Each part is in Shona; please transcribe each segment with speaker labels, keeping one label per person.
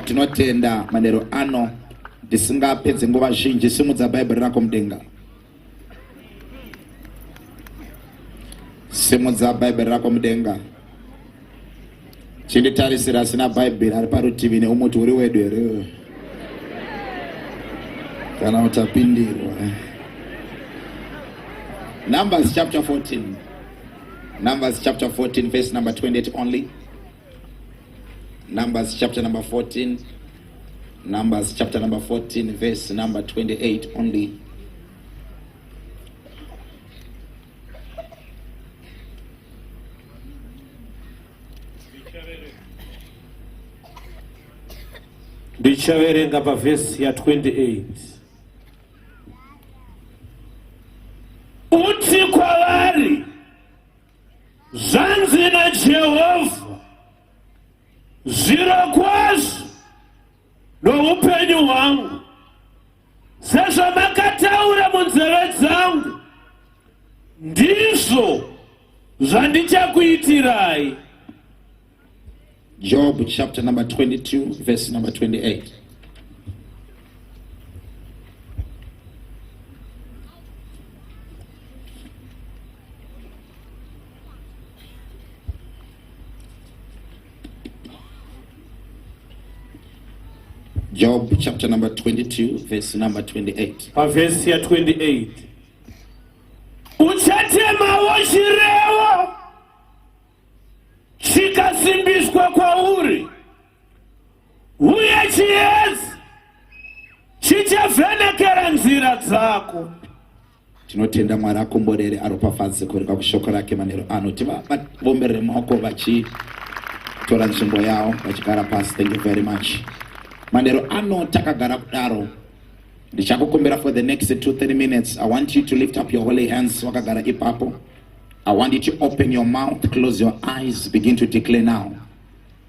Speaker 1: tinotenda manero ano tisingapedze nguva zhinji. Simudza bhaibheri rako mudenga. Simudza bhaibheri rako mudenga. Chinditarisira asina bhaibheri ari parutivi neumuti uri wedu here kana utapindirwa. Numbers chapter 14. Numbers chapter 14 verse number 28 only. Numbers chapter number 14. Numbers chapter number 14 verse number 28 only.
Speaker 2: Ndichaverenga pa verse ya 28. Uti kwavari, zvanzi naJehovha, zvirokwazvo noupenyu hwangu, sezvamakataura munzeve dzangu, ndizvo zvandichakuitirai.
Speaker 1: Job chapter number 22 verse number 28. Job chapter number 22 verse number 28.
Speaker 2: Verse 28. Uchatemawo chirevo chikasimbiswa kwauri, uye chiedza chichavhenekera nzira dzako.
Speaker 1: Tinotenda Mwari akomborere aropafadze kurika kushoko rake manero ano. Tivavomberere maoko vachitora nzvimbo yavo vachigara pasi. Thank you very much. Manero ano takagara kudaro. Ndichakukumbira for the next 2-3 minutes. I want you to lift up your holy hands wakagara ipapo. I want you to open your mouth, close your eyes, begin to declare now.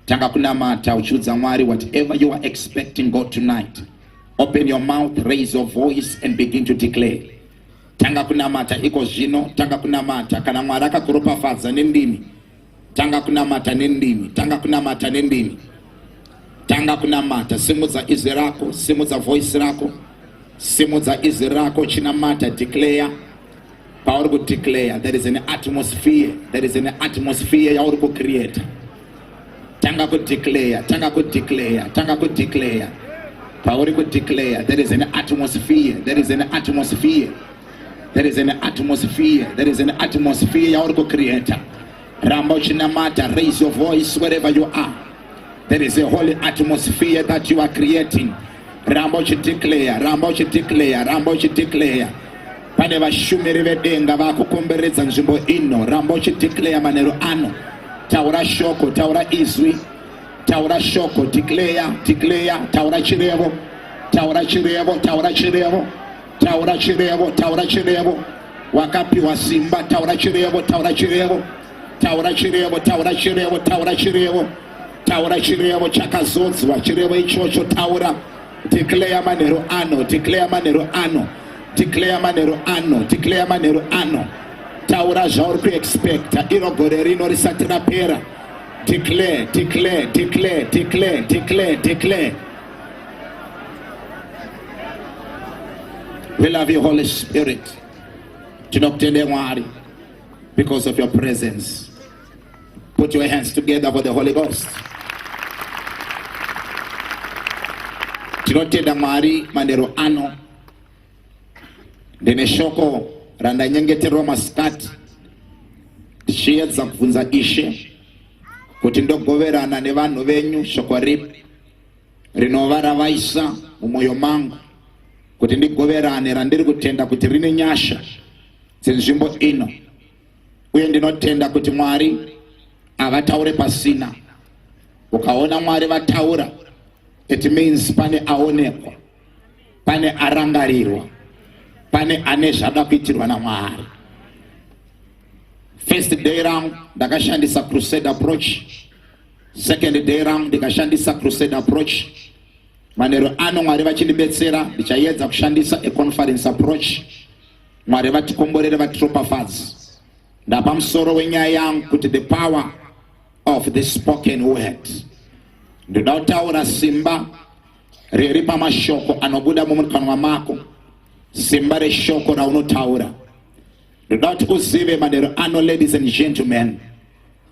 Speaker 1: Tanga kunamata uchudza Mwari, whatever you are expecting God tonight. Open your mouth, raise your voice and begin to declare. Tanga kunamata iko zvino, tanga kunamata kana Mwari akakuropafadza nendimi. Tanga kunamata nendimi, tanga kunamata nendimi. Tanga kunamata, simudza izwi rako, simudza voice rako. Simudza izwi rako chinamata, declare. Power to declare. There is an atmosphere. There is an atmosphere you will create. Tanga could declare. Tanga could declare. Tanga could declare. Power to declare. There is an atmosphere. There is an atmosphere. There is an atmosphere. There is an atmosphere you will create. Rambo Chinamata, raise your voice wherever you are. There is a holy atmosphere that you are creating. Rambo declare. Rambo declare. Rambo declare. Pane vashumiri vedenga vakukomberedza nzvimbo ino. Rambo declare manero ano. Taura shoko, taura izwi. Taura shoko, declare, declare. Taura chirevo, taura chirevo, taura chirevo. Taura chirevo, taura chirevo. Wakapiwa simba, taura chirevo, taura chirevo. Taura chirevo, taura chirevo, taura chirevo. Taura chirevo chakazodzwa, chirevo ichocho taura. Declare manero ano, declare manero ano. Declare manero ano, declare manero ano. Taura zvauri kuexpecta, iro gore rino risati rapera. Declare, declare, declare, declare, declare, declare. We love you, Holy Spirit. Tinokutende Mwari because of your presence. Put your hands together for the Holy Ghost. Tinotenda Mwari manero ano. Ndine shoko randanyengeterwa masikati tichiedza kubvunza Ishe kuti ndogoverana nevanhu venyu shoko ripi rinova ravaisa mumwoyo mangu kuti ndigoverane randiri kutenda kuti rine nyasha dzenzvimbo ino. Uye ndinotenda kuti Mwari avataure pasina. Ukaona Mwari vataura, it means pane aonekwa, pane arangarirwa, pane ane zvada kuitirwa naMwari. First day round ndakashandisa crusade approach. Second day round ndikashandisa crusade approach. Manero ano Mwari vachindibetsera ndichaedza kushandisa a conference approach. Mwari vatikomborere vatiropafadze. Ndapamusoro wenyaya yangu kuti the power of the spoken word. Ndoda kutaura simba riri pamashoko anobuda mumukanwa mako, simba reshoko raunotaura. Ndoda kuti uzive manheru ano, ladies and gentlemen,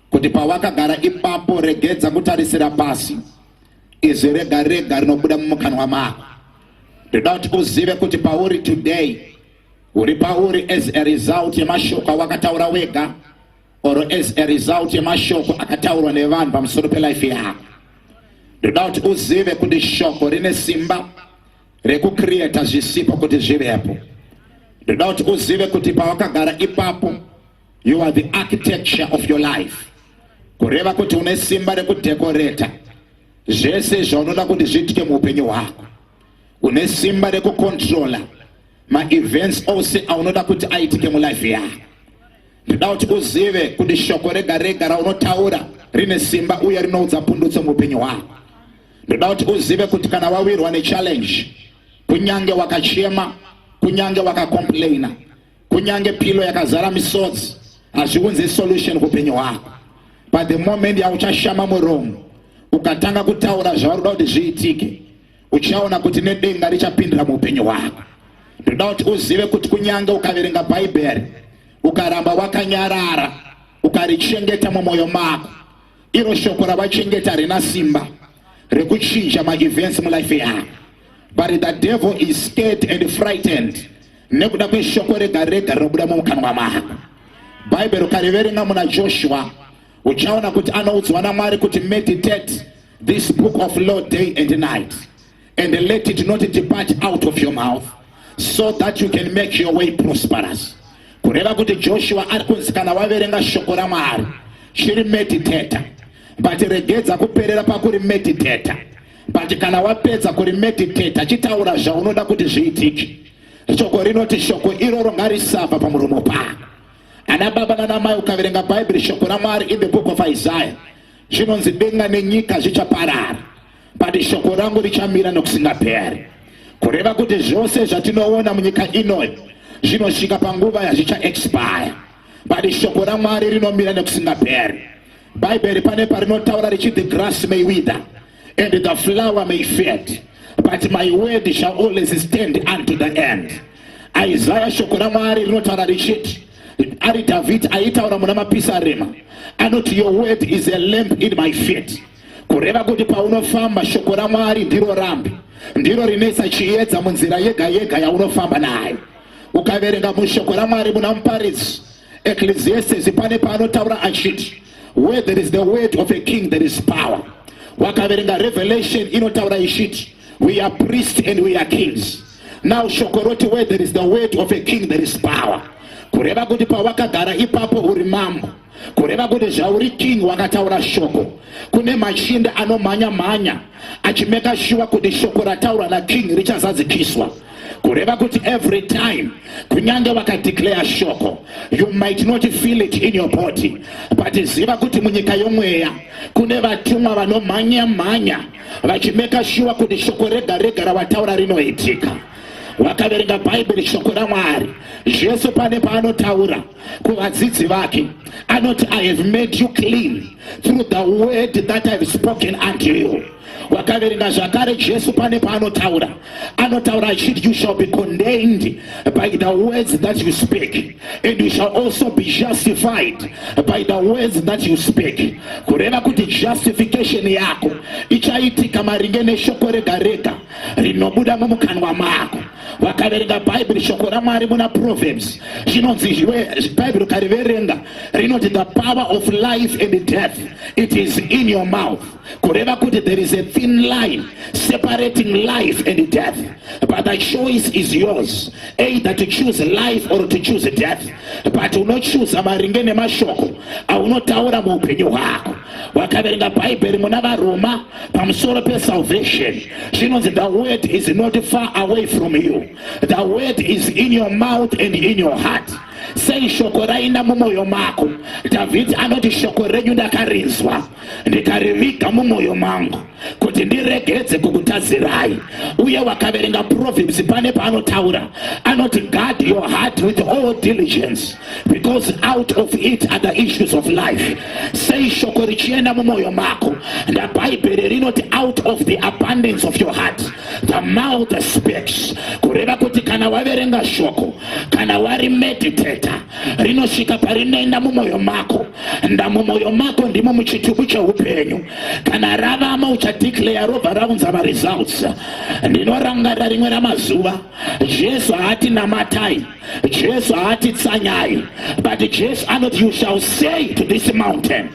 Speaker 1: kuti pawakagara ipapo regedza kutarisira pasi izwi rega rega rinobuda mumukanwa mako. Ndoda kuti uzive kuti pauri today uri pauri as a result yemashoko awakataura wega, or as a result yemashoko akataurwa nevanhu pamusoro pelife yako. Ndoda kuti uzive kuti shoko rine simba rekucreata zvisipo kuti zvivepo. Ndoda kuti uzive kuti pawakagara ipapo, you are the architecture of your life. Kureva kuti une simba rekudekoreta zvese zvaunoda kuti zviitike muupenyu hwako. Une simba rekucontrola ma-events ose aunoda kuti aitike mulife yako. Ndoda kuti uzive kuti shoko rega rega raunotaura rine simba uye rinoudza pundutso muupenyu hwako. Ndoda kuti uzive kuti kana wawirwa nechallenge, kunyange wakachema, kunyange wakacomplaina, kunyange pilo yakazara misodzi, hazviunzi solution kupenyu hwako. But the moment yauchashama muromo ukatanga kutaura zvauri kuti zviitike, uchaona kuti nedenga richapindira muupenyu hwako. Ndoda kuti uzive kuti kunyange ukaverenga bhaibheri ukaramba wakanyarara ukarichengeta mumwoyo mako, iro shoko ravachengeta rina simba rekuchinja ma-events mulife yako. But the devil is scared and frightened nekuda kweshoko rega rega rinobuda mumukanwa mako. Bhaibheri ukariverenga muna Joshua uchaona kuti anoudzwa naMwari kuti meditate this book of law day and night, and let it not depart out of your mouth, so that you can make your way prosperous. Kureva kuti Joshua ari kunzi kana waverenga shoko raMwari chiri meditata, but regedza kuperera pakuri meditata. But kana wapedza kuri meditata chitaura zvaunoda kuti zviitike. Shoko rinoti shoko iroro ngarisabva pamuromo pako. Ana baba nana mai ukaverenga bhaibheri shoko raMwari in the book of Isaiah zvinonzi denga nenyika zvichaparara, but shoko rangu richamira nokusingaperi. Kureva kuti zvose zvatinoona munyika inoyi zvinosvika panguva yazvicha-expire, but shoko raMwari rinomira nokusingaperi. Bhaibheri pane parinotaura richiti the grass may wither and the flower may fade, but my word shall always stand unto the end. Isaiah shoko raMwari rinotaura richiti, ari David aitaura muna mapisarema, anoti your word is a lamp in my feet. Kureva kuti paunofamba shoko raMwari ndiro rambi, ndiro rinesa chiedza munzira yega yega yaunofamba nayo. Ukaverenga mushoko raMwari muna muparidzi Ecclesiastes pane paanotaura achiti where there is the word of a king there is power. Wakaverenga Revelation inotaura ichiti we are priests and we are kings. Now shoko roti where there is the word of a king there is power. Kureva kuti pawakagara ipapo uri mambo, kureva kuti zvauri king wakataura shoko, kune machinda anomhanya mhanya achimeka sure kuti shoko rataura naking richazadzikiswa. Kureva kuti every time kunyange wakadeclare shoko, you might not feel it in your body, but ziva kuti munyika yomweya kune vatumwa vanomhanya mhanya vachimeka sure kuti shoko rega rega ravataura rinoitika. Wakaverenga bhaibheri shoko raMwari Jesu pane paanotaura kuvadzidzi vake anoti I have made you clean through the word that I have spoken unto you. Wakaverenga zvakare Jesu pane paanotaura anotaura achiti you shall be condemned by the words that you speak, and you shall also be justified by the words that you speak. Kureva kuti justification yako ichaitika maringe neshoko rega rega rinobuda mumukanwa mako. Wakaverenga bhaibheri shoko raMwari muna Proverbs zvinonzi bhaibheri ukariverenga rinoti the power of life and death it is in your mouth. Kureva kuti there is a thin line separating life and death, but the choice is yours, either to choose life or to choose death. But uno choose maringe nemashoko aunotaura muupenyu hwako. Wakaverenga bhaibheri muna vaRoma pamusoro pesalvation zvinonzi the word is not far away from you, the word is in your mouth and in your heart. sei shoko rainda mumwoyo mako. David anoti shoko renyu ndakarinzwa ndikariviga mumwoyo mangu kuti ndiregedze kukutadzirai. Uye wakaverenga Proverbs pane paanotaura anoti guard your heart with all diligence because out of it are the issues of life. Sei shoko richienda mumwoyo mako. NdaBhaibheri rinoti out of the abundance of your heart the mouth speaks. Kureva kuti kana waverenga shoko, kana wari meditator, rinosvika parinoenda mumwoyo mako. Mumwoyo mako ndimo muchitubu cheupenyu. Kana ravamo uchadeclare robva raunza results. Ndinorangarira rimwe ramazuva Jesu haati namatai, Jesu haati tsanyai, but Jesu anoti you shall say to this mountain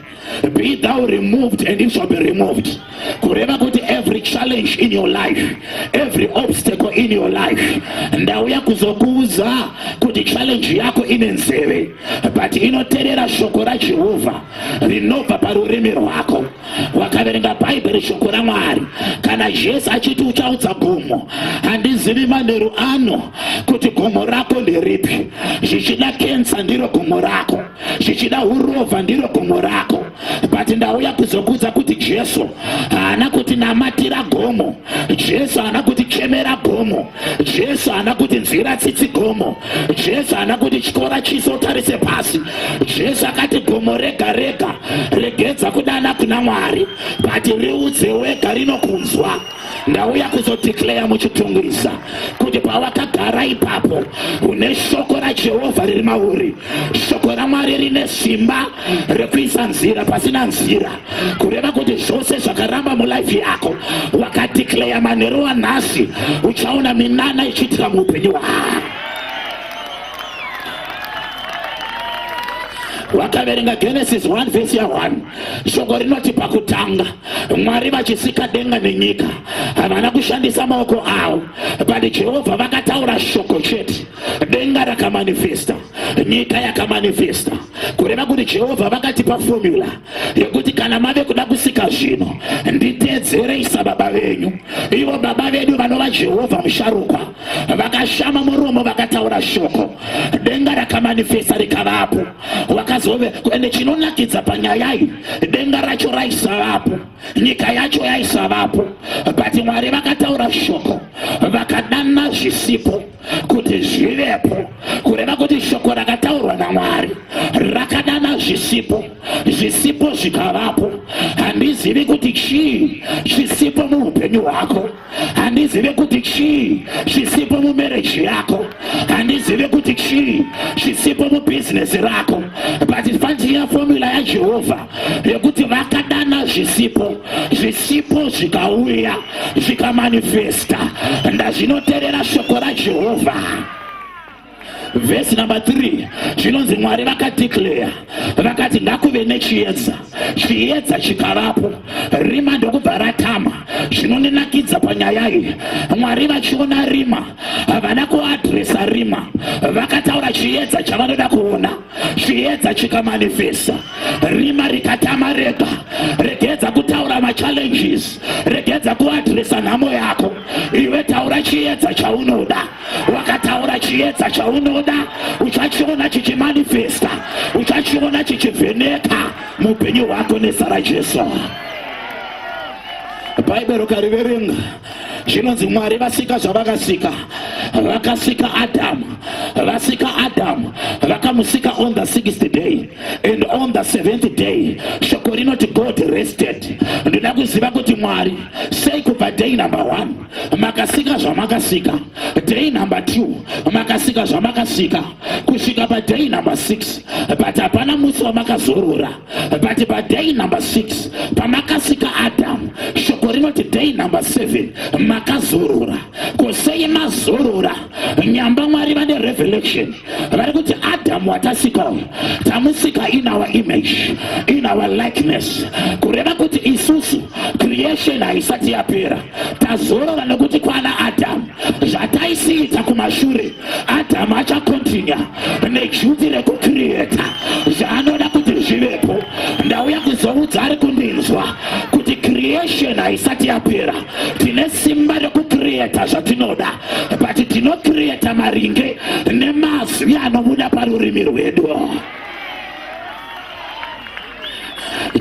Speaker 1: be thou removed and it shall be removed. Kureva kuti every challenge in your life, every obstacle in your life, ndauya kuzokuuza kuti challenge yako ine nzeve but inoteerera shoko raJehovha rinobva parurimi rwako. Wakaverenga Bhaibheri shoko raMwari, kana Jesu achiti uchaudza gomo, handizivi manheru ano kuti gomo rako nderipi. Zvichida kensa ndiro gomo rako, zvichida urovha ndiro gomo rako, but ndauya kuzokuudza kuti Jesu haana kuti namatira gomo, Jesu haana kuti chemera gomo, Jesu haana kuti nzira tsitsi gomo, Jesu haana kuti chikora chisotarise pasi. Jesu akati gomo rega rega regedza kudana kuna Mwari but riudze wega rinokunzwa. Ndauya kuzodeclare muchitungisa kuti pawakagara ipapo une shoko raJehovha riri mauri. Shoko raMwari rine simba rekuisa nzira pasina nzira. Kureva kuti zvose zvakaramba mulife yako wakadeclare manheru anhasi uchaona minana ichiitika muupenyu hwako. Wakaverenga Genesis 1 verse 1 shoko rinoti pakutanga Mwari vachisika denga nenyika havana kushandisa maoko avo but Jehovha vakataura shoko chete, denga rakamanifesta, nyika yakamanifesta. Kureva kuti Jehovha vakatipa formula yekuti kana mave kuda kusika zvino nditeedzerei sababa venyu. Ivo baba vedu vanova Jehovha musharukwa vakashama muromo vakataura shoko, denga rakamanifesta rikavapo. Wakazove ende chinonakidza panyaya iyi denga racho raisavapo, nyika yacho yaisavapo, but Mwari vakataura shoko vakadana zvisipo kuti zvivepo. Kureva kuti shoko rakataurwa naMwari rakadana zvisipo, zvisipo zvikavapo. Handizivi kuti chii zvisipo muupenyu hwako, handizivi kuti chii zvisipo mumereji yako, handizivi kuti chii zvisipo mubhizinesi rako, but fantiya formula yaJehovha yekuti vakadana zvisipo, zvisipo zvikauya zvikamanifesta. Ndazvinoteerera shoko raJehovha. Verse number 3 zvinonzi Mwari vakadeclare vakati ngakuve nechiedza, chiedza chikavapo, rima ndokubva ratama. Zvinondinakidza panyaya iyi Mwari vachiona rima havana kuadresa rima, vakataura chiedza chavanoda kuona, chiedza chikamanifesta. Rima rikatama rega, regedza kutaura machallenges, regedza kuadresa nhamo yako. Iwe taura chiedza chaunoda. Wakataura chiedza chaunoda uchachiona chichimanifesta, uchachiona chichivheneka muupenyu hwako nezita raJesu. Bhaibheri ukariverenga zvinonzi Mwari vasika zvavakasika, vakasika Adamu, vasika Adamu vakamusika on the 6th day and on the 7th day shoko rinoti God rested. Ndinoda kuziva kuti Mwari sei kubva day number 1 makasika zvamakasika, day number 2 makasika zvamakasika, kusvika paday number 6 but hapana musi wamakazorora, but paday number 6 pamakasika Adamu shoko rinoti day number 7 makazorora. Kusei mazorora nyamba Mwari vane revelation vari kuti Adamu watasika tamusika in our image, in our likeness. Kureva kuti isusu creation haisati yapera, tazorora nekuti kwana Adamu zvataisiita kumashure Adamu achakontinya nejuti rekucreata zvaanoda kuti zvivepo. Ndauya kuzoudza ari kundinzwa kuti creation haisati yapera. Tine simba rekucreata zvatinoda, but tinocreata maringe nemazwi anobuda parurimi rwedu.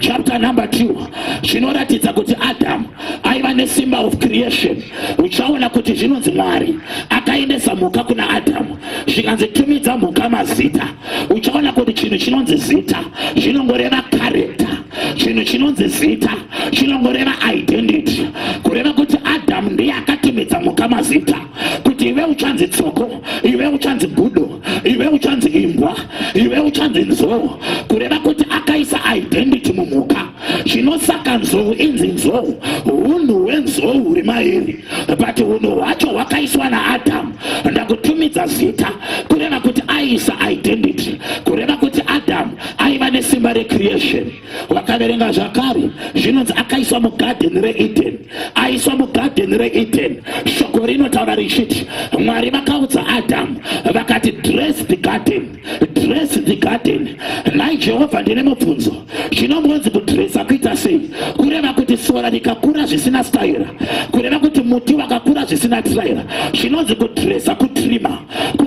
Speaker 1: Chapter number 2 zvinoratidza kuti Adam aiva nesimba of creation. Uchaona kuti zvinonzi Mwari akaendesa mhuka kuna Adamu zvikanzi tumidza mhuka mazita. Uchaona kuti chinhu chinonzi zita zvinongoreva character, chinhu chinonzi zita chinongoreva identity, kureva kuti Adamu ndiye akatumidza mhuka mazita, kuti iwe uchanzi tsoko, iwe uchanzi budo, iwe uchanzi imbwa, iwe uchanzi nzou, kureva kuti akaisa identity mumhuka. Zvinosaka nzou inzi nzou, hunhu hwenzou huri mairi, but hunhu hwacho hwakaiswa naAdamu ndakutumidza zita, kureva kuti aisa identity, kureva kuti Adamu aiva nesimba recreation. Wakaverenga zvakare zvinonzi akaiswa mugarden reEden, aiswa mugarden reEden. Shoko rinotaura richiti Mwari vakaudza Adamu vakati dress the garden, dress the garden. Nai Jehovha ndine mubvunzo, zvinombonzi kudresa kuita sei? Kureva kuti sora rikakura zvisina style, kureva kuti muti wakakura zvisina style, zvinonzi kudresa, kutrima.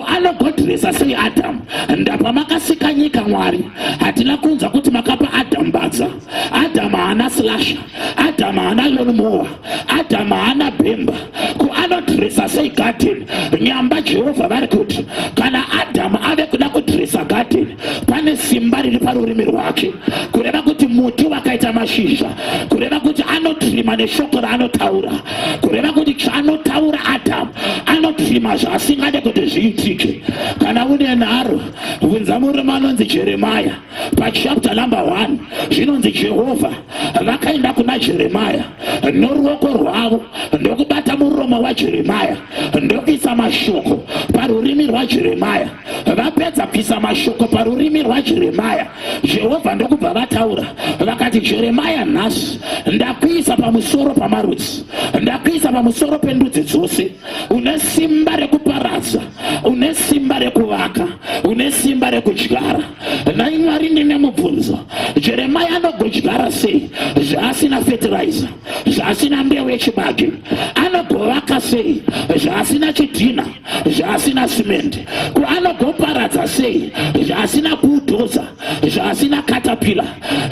Speaker 1: Anogodresa sei Adamu? Ndapa makasika nyika Mwari hatina kunza kuti makapa Adamu badza. Adamu haana slasher, Adamu haana lawnmower, Adamu haana bhemba. Anodresa sei garden? Nyamba Jehovha vari kuti kana Adamu ave kuda kudresa garden pane simba riri parurimi rwake, kureva kuti muti wakaita mashizha, kureva kuti anotrima neshoko raanotaura, kureva kuti chaanotaura Adamu anotrima zvaasingade kuti zviitike. Kana une nharo bvunza murume anonzi Jeremiah pachapter number 1 zvinonzi Jehovha vakaenda kuna Jeremiah noruoko rwavo ndokubata muromo waJeremiah ndokuisa mashoko parurimi rwaJeremiah. Vapedza kuisa mashoko parurimi rwaJeremiah, Jehovha ndokubva vataura vakati Jeremiah nhasi ndakuisa pamusoro pamarudzi, ndakuisa pamusoro pendudzi dzose. Une simba rekuparadza, une simba rekuvaka, une simba rekudyara. Nai Mwari ndine mubvunzo, Jeremiah anogodyara sei zvaasina fertilizer, zvaasina mbeu yechibage? Anogovaka sei zvaasina chidhina, zvaasina simende? Anogoparadza sei zvaasina bulldozer, zvaasina caterpillar?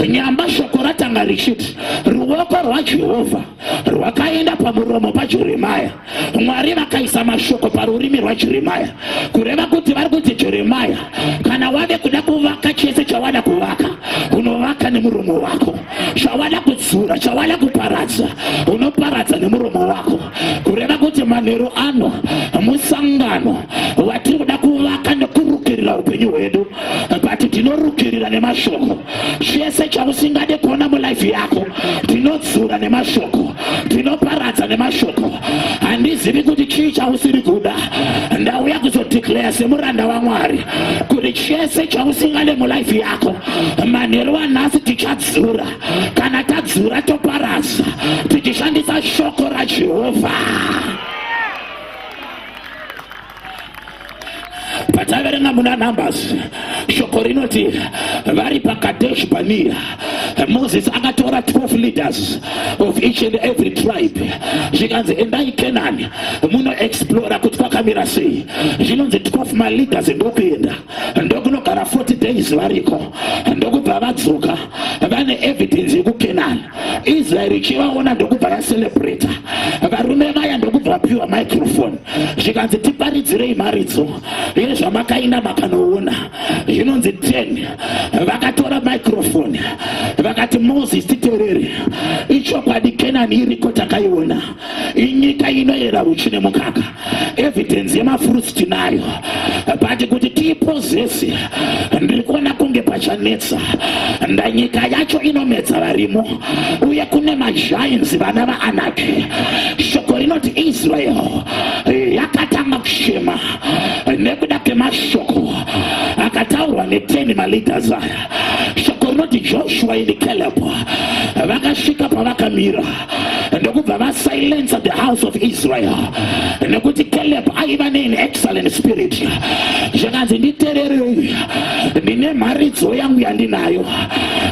Speaker 1: Nyamba shoko ratanga richiti ruoko rwaJehovha rwakaenda pamuromo paJeremiah. Mwari vakaisa mashoko parurimi rwaJeremiah, kureva kuti vari kuti Jeremiah, kana wave kuda kuvaka chese chawada kuvaka unovaka nemuromo wako, chawada kudzura, chawada kuparadza unoparadza nemuromo wako, kureva kuti manheru ano musangano watiri kuda kuvaka nekurukirira upenyu hwedu, but tinorukirira nemashoko. Chese chausingade kuona mulife yako tinodzura nemashoko, tinoparadza nemashoko. Handizivi kuti chii chausiri kuda, ndauya kuzodeclare semuranda waMwari kuti chese chausingade mulife yako manheru anhasi tichadzura. Kana tadzura toparadza tichishandisa shoko raJehovha. Pataverenga muna Numbers shoko rinoti vari paKadesh Barnea Moses akatora 12 leaders of each and every tribe. Zvikanzi endai Canaan muno explora kuti kwakamira sei. Zvinonzi 12 maleaders ndokuenda ndokunogara 40 days variko, ndokubva vadzoka vane evidence yekuCanaan. Israel ichivaona ndokubva yacelebrata, varume vaya ndokubva vapiwa microphone zvikanzi tiparidzirei maridzo yezvamakaina makanoona. Zvinonzi 10 vakatora microphone vakati Moses titeerere, ichokwadi Canaan iriko takaiona, inyika inoyera ruchi nemukaka, evidence yemafruits tinayo, but kuti tiipozese ndiri kuona kunge pachanetsa. Ndanyika yacho inomedza varimo uye kune magiants vana vaAnaki. Shoko rinoti Israel yakatanga kushema nekuda kwemashoko akataurwa ne10 maleaders aya. Shoko rinoti Joshua and Caleb vakasvika pavakamira ndokubva vasilence the house of Israel, nekuti Caleb aiva nean excellent spirit. Zvakanzi nditeererei, ine maridzo yangu yandinayo.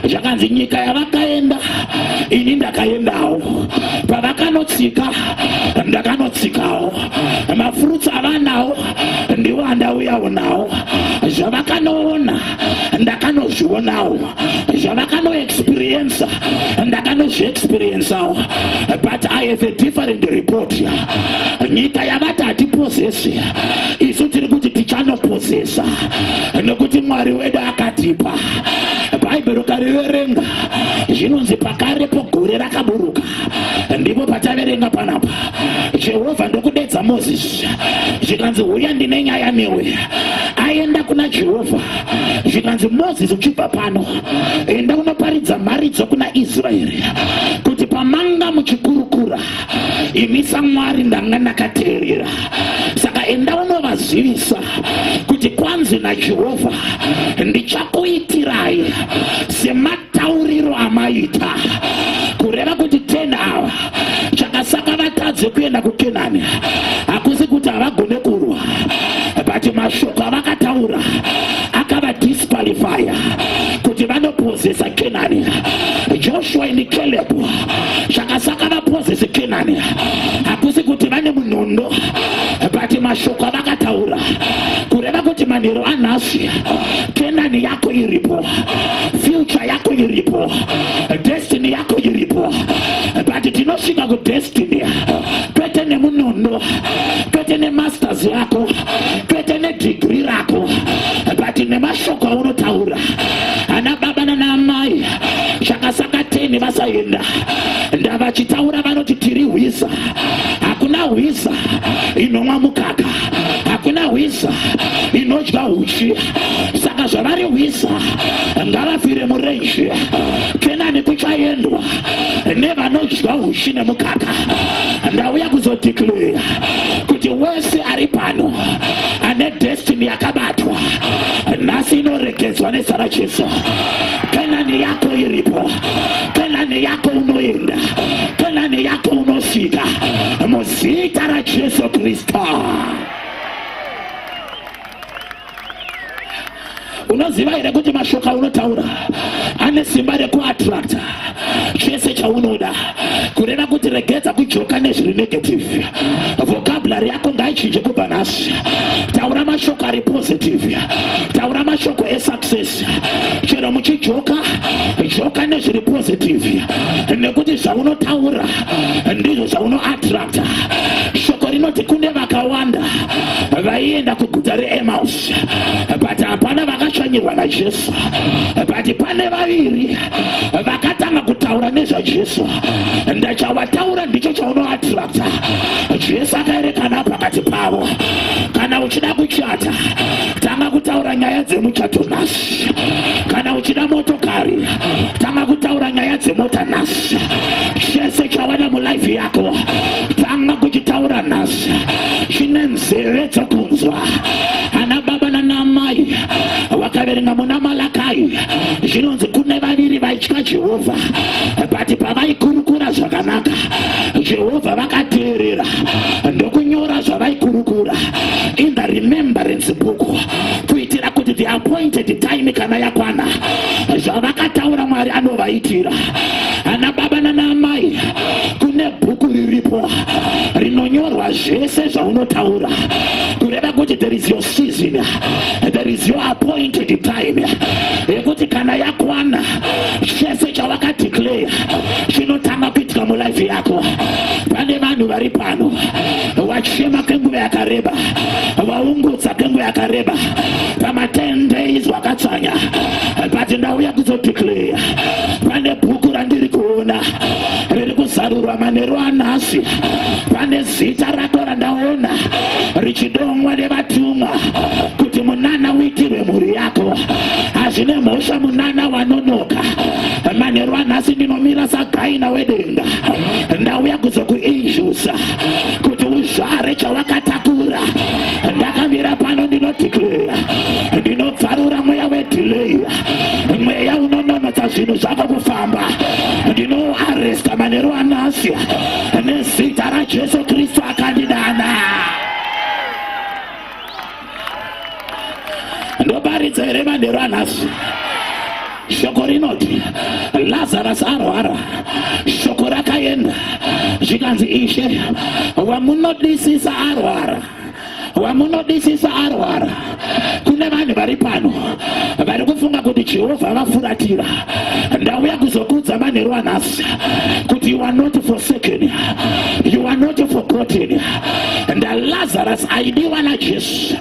Speaker 1: Zvakanzi nyika yavakaenda ini ndakaendawo, pavakanotsika ndakanotsikawo, mafruits avanawo ndiwo andauyawo nawo, zvavakanoona ndakanozvionawo, zvavakanoexperience ndakanozviexperiencewo. But I have a different report here. Nyika yavati hatiposesi, isu tiri kuti tichanoposesa nekuti Mwari wedu akatipa. Bhaibheri ukariverenga zvinonzi pakarepo gore rakaburuka, ndipo pataverenga panapa Jehovha ndokudedza Moses zvikanzi uya ndine nyaya newe. Aenda kuna Jehovha zvikanzi Moses uchibva pano enda unoparidza mharidzo kuna Israeri kuti pamanga muchikurukura imisa Mwari ndanga ndakateerera. Saka enda unovazivisa kuti kwanzi naJehovha ndichakuitirai sematauriro amaita, kureva kuti 10 ava chakasaka vatadze kuenda kuKenani hakusi kuti havagone kurwa, but mashoko avakataura akavadisqualifya kuti vanopozesa Kenani. Joshua and Caleb chakasaka vapozese Kenani hakusi kuti vane munondo, but mashoko avakataura kureva kuti manheru anhasi Kenani yako iripo, future yako iripo, destiny yako iripo. But tinosvika kudestiny kwete nemunondo, kwete nemasters yako, kwete nedegree rako, but nemashoko aunotaura. Ana baba nana amai chakasaka 10 vasaenda ndavachitaura vanoti tiri hwisa. Hakuna hwisa inomwa mukaka, hakuna hwisa inodya uchi. Saka zvavari hwisa ngavafire murenje. Kenani kuchaendwa nevanodya uchi nemukaka. Ndauya kuzodeclare kuti wese ari pano ane destiny yakabatwa nhasi inoregedzwa nezita raJesu. Kenani yako iripo, Kenani yako unoenda, Kenani yako unosvika muzita raJesu Kristu. Unoziva here kuti mashoko unotaura ane simba rekuattracta chese chaunoda, kureva kuti regedza kujoka nezviri negative. Vocabulary yako ngaichinje kubva nhasi. Taura mashoko ari positive, taura mashoko esuccess. Chero muchijoka joka nezviri positive, nekuti zvaunotaura ndizvo zvaunoattracta. Shoko rinoti kune vakawanda vaienda kuguta reEmaus, but hapana vakashanyirwa naJesu. But pane vaviri vakatanga kutaura nezvaJesu. Ndachavataura ndicho chaunoattracta. Jesu akaerekana pakati pavo. Kana uchida kuchata, tanga kutaura nyaya dzemuchato nhasi. Kana uchida motokari, tanga kutaura nyaya dzemota nhasi. Chese chawana mulife yako tanga kuchitaura nhasi. Chine nzeve dzokunzwa. Ana baba nana amai vakaverenga muna Malakai zvinonzi kune vaviri vaitya Jehovha, but pavaikurukura zvakanaka Jehovha vakateerera ndokunyora zvavaikurukura in the remembrance book, kuitira kuti the appointed time kana yakwana zvavakataura Mwari anovaitira. Ana baba nana amai kune bhuku riripo rinonyorwa zvese zvaunotaura, kureva kuti there is your season, there is your appointed time, yekuti kana yakwana chese chavakadeclare chinotanga kuitika mulife yako. Pane vanhu vari pano wachema kenguva yakareba, waungudza kenguva yakareba, pama 10 days wakatsanya, but ndauya kuzodeclare. Pane bhuku randiri kuona riri kuzarurwa manheru anhasi. Pane zita rako randaona richidomwa nevatumwa kuti munana uitirwe mhuri yako. Hazvine mhosva munana wanonoka. Manheru anhasi ndinomira saGaina wedenga. Ndauya kuzokuinjusa kuti uzvare chawakatakura. Ndakamira pano ndinodeclare, ndinobvarura mweya wedelay, mweya unononodza zvinhu zvako kufamba. Ndinoarresta manheru anhasi nezita raJesu Kristu akandidana. ndoparidza here manheru anhasi. Shoko rinoti Lazarus arwara, shoko rakaenda zvikanzi Ishe wamunodisisa arwara, wamunodisisa arwara. Kune vanhu vari pano vari kufunga kuti Jehovha vafuratira. Ndauya kuzokudza manheru anhasi kuti you are not forsaken, you are not forgotten. Nda Lazarus aidiwa naJesu.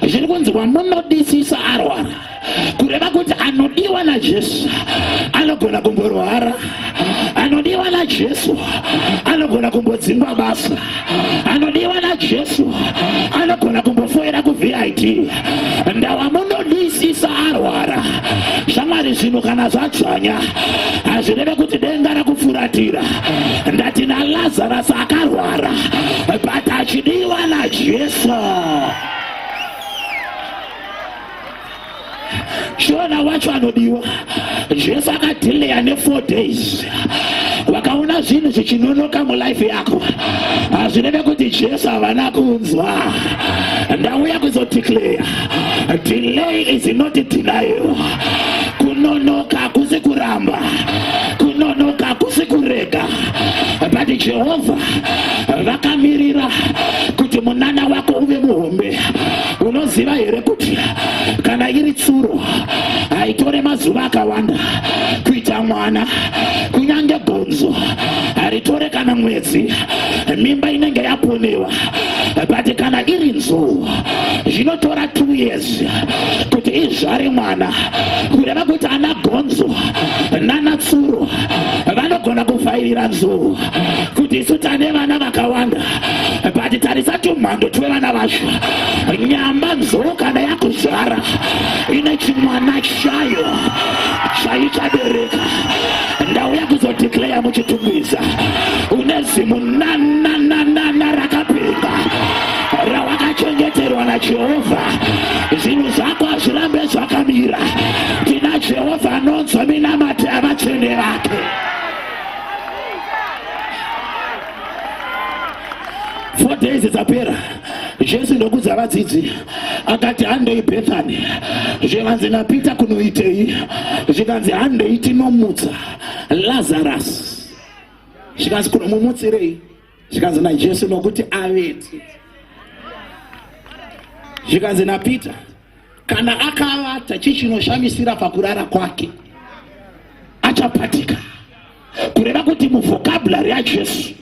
Speaker 1: Zviri kunzi wamunodisisa arwara, kureva kuti anodiwa naJesu anogona kumborwara, anodiwa naJesu anogona kumbodzingwa basa, anodiwa naJesu anogona kumbofoira kuVIT. Ndawamunodisisa arwara. Shamwari zvino kana zvadzvanya hazvireve kuti denga rakufuratira. Ndati naLazarus akarwara but achidiwa naJesu. Shona wacho anodiwa. Jesu akadhileya ne4 days. Wakaona zvinhu zvichinonoka mulife yako, hazvireve kuti Jesu havana kunzwa. Ndauya kuzodeclare delay is not denial. Kunonoka hakusi kuramba, kunonoka hakusi kurega. But Jehovha vakamirira kuti munana wako uve muhombe. Unoziva here kuti kana iri tsuro haitore mazuva akawanda kuita mwana, kunyange bhonzo haritore kana mwedzi, mimba inenge yaponewa. But kana iri nzou zvinotora 2 years kuti izvare mwana. Kureva kuti ana bhonzo nana tsuro vanogona kuvhairira nzou kuti isu tane vana vakawanda. But tarisa tumhando twevana vacho. Nyamba nzou kana yakuzvara ine chimwana chayo chaichabereka. Ndauya kuzodeclare muchitumbiza une zimu nananana rakapenga rawakachengeterwa naJehovha. Zvinhu zvako hazvirambe zvakamira. Tina Jehovha anonzwa minamati avatsvene vake. 4 days dzapera. Jesu ndokudza vadzidzi akati handei Bethani. Zvikanzi naPeter kunoitei, zvikanzi handei tinomutsa Lazarus. Zvikanzi kunomumutsirei, zvikanzi naJesu nokuti avete. Zvikanzi naPeter kana akavata chichinoshamisira pakurara kwake achapatika. Kureva kuti muvhokabhulari yaJesu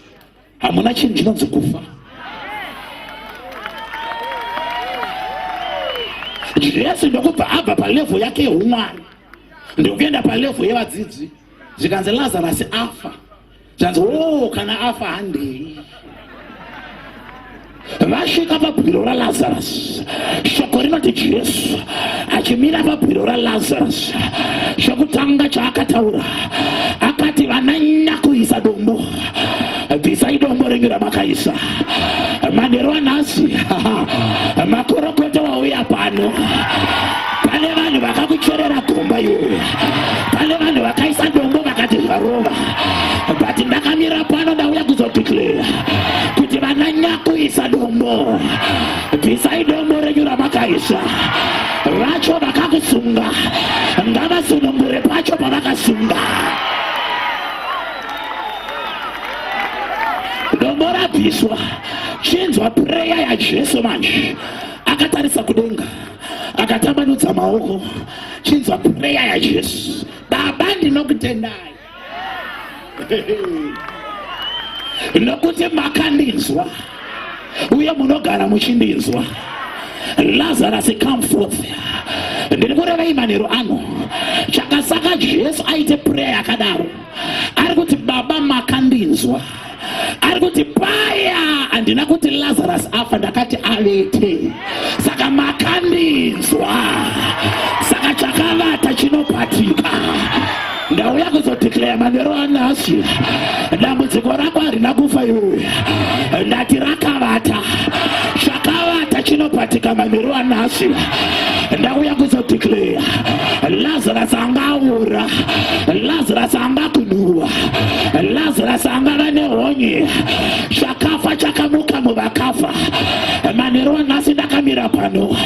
Speaker 1: hamuna chinhu chinonzi kufa. Jesu ndokubva abva palevel yake yeumwari ndokuenda palevel yevadzidzi. Zvikanzi Lazarus afa, zvikanzi kana afa handei. Vasvika pabwiro raLazarus. Shoko rinoti Jesu achimira pabwiro raLazarus, chokutanga chaakataura akati vananya kuisa dombo, bvisai dombo renyu ramakaisa. Manheru anhasi makorokoto wauya pano. Pane vanhu vakakucherera gomba iwewe, pane vanhu vakaisa dombo vakati zvarova. But ndakamira pano ndauya kuzodeclare kuti vananya kuisa dombo, bvisai dombo renyu ramakaisa. Vacho vakakusunga ngavasunungure pacho pavakasunga. Dombo rabviswa. Chinzwa prayer yaJesu manje. Akatarisa kudenga akatambanudza maoko. Chinzwa prayer yaJesu. Baba ndinokutendai nokuti makandinzwa uye munogara muchindinzwa. Lazarus come forth. Ndiri kureva manheru ano chakasaka Jesu aite prayer yakadaro. Ari kuti Baba makandinzwa, ari kuti paya handina kuti Lazarus afa ndakati avete. Saka makandinzwa, saka chakavata chinopatika. Ndauya kuzodeclare manheru anhasi dambudziko rako harina kufa iwe. Ndati rakavata, chakavata chinopatika manheru anhasi. Ndauya kuzodeclare Lazarus angaura, Lazarus angakunhuwa, Lazarus angava nehonye. Chakafa chakamuka muvakafa. Manheru anhasi ndakamira pano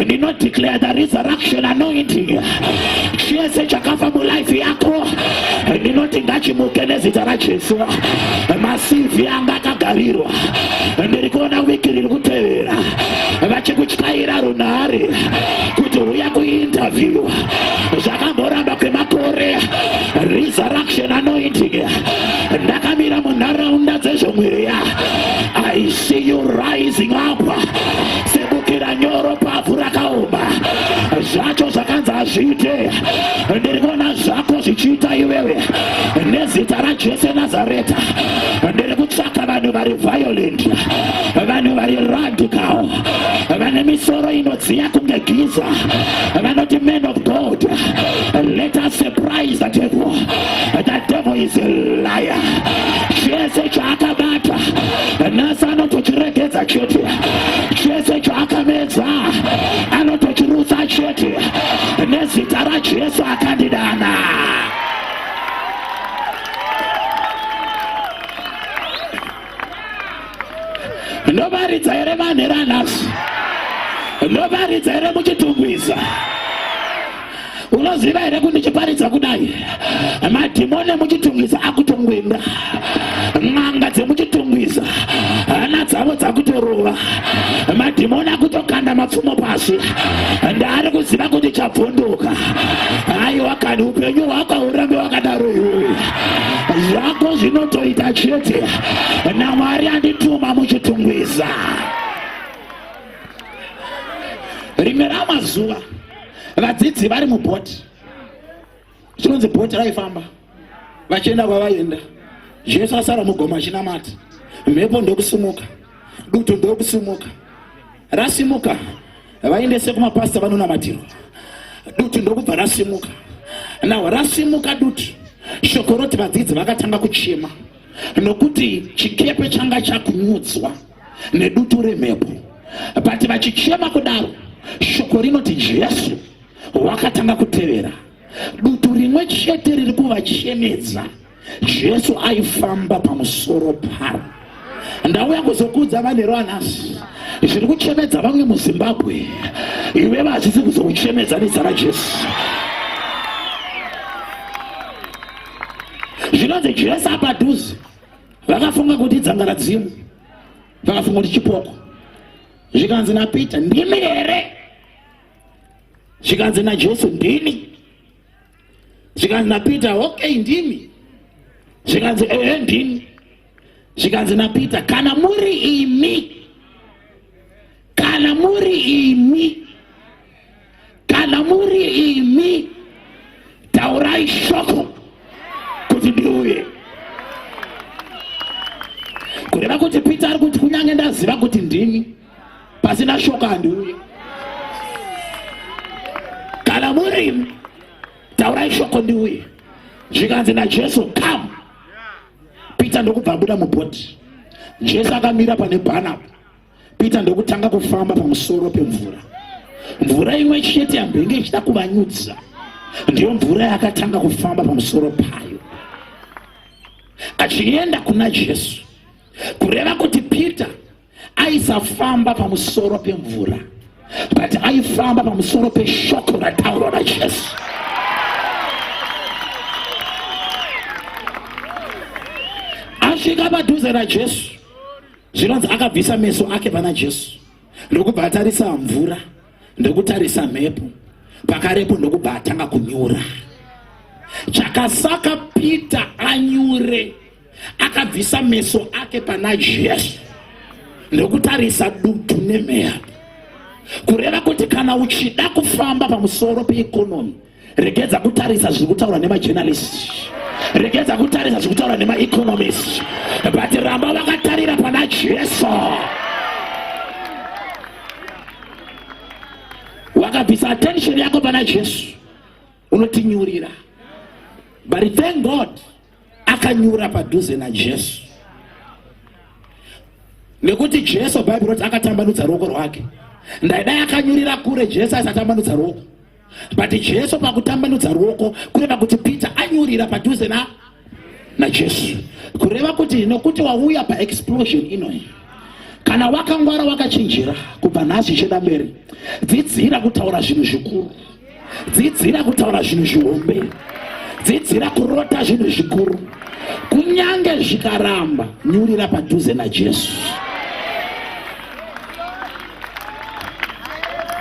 Speaker 1: did not declare the resurrection anointing. Chese chakafa mu life yako ndinoti ngachimuke nezita raJesu. Masivi anga akagarirwa ndiri kuona wiki riri kutevera vachikutyaira runhare kuti uya kuinterview zvakamboramba kwemakore. Resurrection anointing. Ndakamira munharaunda dzezvomweya. I see you rising up sebukira nyoro pavhu rakaoma. Zvacho zvakanzi hazviite ndiri kuona zvako zvichiita iwewe nezita raJesu Nazareta. Ndiri kutsvaka vanhu vari violent, vanhu vari radical, vane misoro inodziya kunge giza, vanoti men of God, let us surprise the devil. The devil is a liar. Chese chaakabata nhasi anotochiregedza chete. Chese chaakamedza anotochirusa chete nezita raJesu akandidana. Novaridza here manhera nhasi, novaridza here muchitungwiza. Unoziva here kundichiparidza kudai madhimoni muchitungwiza akutongwenda, n'anga dzemuchitungwiza hana dzavo dzakutorova, madhimoni akutokanda mapfumo pasi. Ndari kuziva kuti chabvunduka. Haiwa kani upenyu hwako urambe wakadaro iwe. Zvako zvinotoita chete naMwari andituma muchitungwiza. Rimwe ramazuva vadzidzi vari mubhoti, chinonzi bhoti raifamba vachienda kwavaenda. Jesu asara mugoma achinamata. Mhepo ndokusumuka, dutu ndokusumuka. Rasimuka vaendese kumapasita vanonamatirwa. Dutu ndokubva rasimuka. Nawo rasimuka dutu, shoko roti vadzidzi vakatanga kuchema nokuti chikepe changa chakunyudzwa nedutu remhepo. But vachichema kudaro, shoko rinoti Jesu wakatanga kutevera. Dutu rimwe chete riri kuvachemedza. Jesu aifamba pamusoro paro. Ndauya kuzokudza vanhero anhasi zviri kuchemedza vamwe muZimbabwe, iwe vazvisi kuzokuchemedza nezita raJesu. Zvinonzi Jesu apadhuze, vakafunga kuti dzangaradzimu, vakafunga kuti chipoko. Zvikanzi naPita, ndimi here? Zvikanzi naJesu, ndini. Zvikanzi naPita, okay ndimi. Zvikanzi ndini. Zvikanzi naPita, kana muri imi, kana muri imi, kana muri imi, taurai shoko kuti ndiuye. Kureva kuti Pita ari kuti kunyange ndaziva kuti ndini, pasina shoko handiuye. Kana muri imi, taurai shoko ndiuye. Zvikanzi naJesu, come. Pita ndokubva abuda mubhoti. Jesu akamira pane Bhanabha. Pita ndokutanga kufamba pamusoro pemvura. Mvura imwe chete yambenge ichida kuvanyudza ndiyo mvura yakatanga kufamba pamusoro payo. Achienda kuna Jesu, kureva kuti Pita aisafamba pamusoro pemvura, but aifamba pamusoro peshoko rataurwa naJesu. Asvika padhuze naJesu, zvinonzi akabvisa meso ake pana Jesu, ndokubva atarisa mvura, ndokutarisa mhepo, pakarepo ndokubva atanga kunyura. Chakasaka Pita anyure, akabvisa meso ake pana Jesu, ndokutarisa dutu nemhepo. Kureva kuti kana uchida kufamba pamusoro peikonomi, regedza kutarisa zviri kutaurwa nemajournalists, regedza kutarisa zviri kutaurwa nemaeconomists, but ramba vakatarira pana Jesu. Wakabvisa attention yako pana Jesu, unotinyurira. But thank God akanyura padhuze naJesu, nekuti Jesu Bible roti akatambanudza ruoko rwake. Ndaidai akanyurira kure Jesu asatambanudza ruoko, but Jesu pakutambanudza ruoko kureva kuti Pita anyurira padhuze naJesu, kureva kuti nokuti wauya paexplosion inoyi, kana wakangwara wakachinjira kubva nhasi ichida mberi, dzidzira kutaura zvinhu zvikuru, dzidzira kutaura zvinhu zvihombe, dzidzira kurota zvinhu zvikuru. Kunyange zvikaramba, nyurira padhuze naJesu.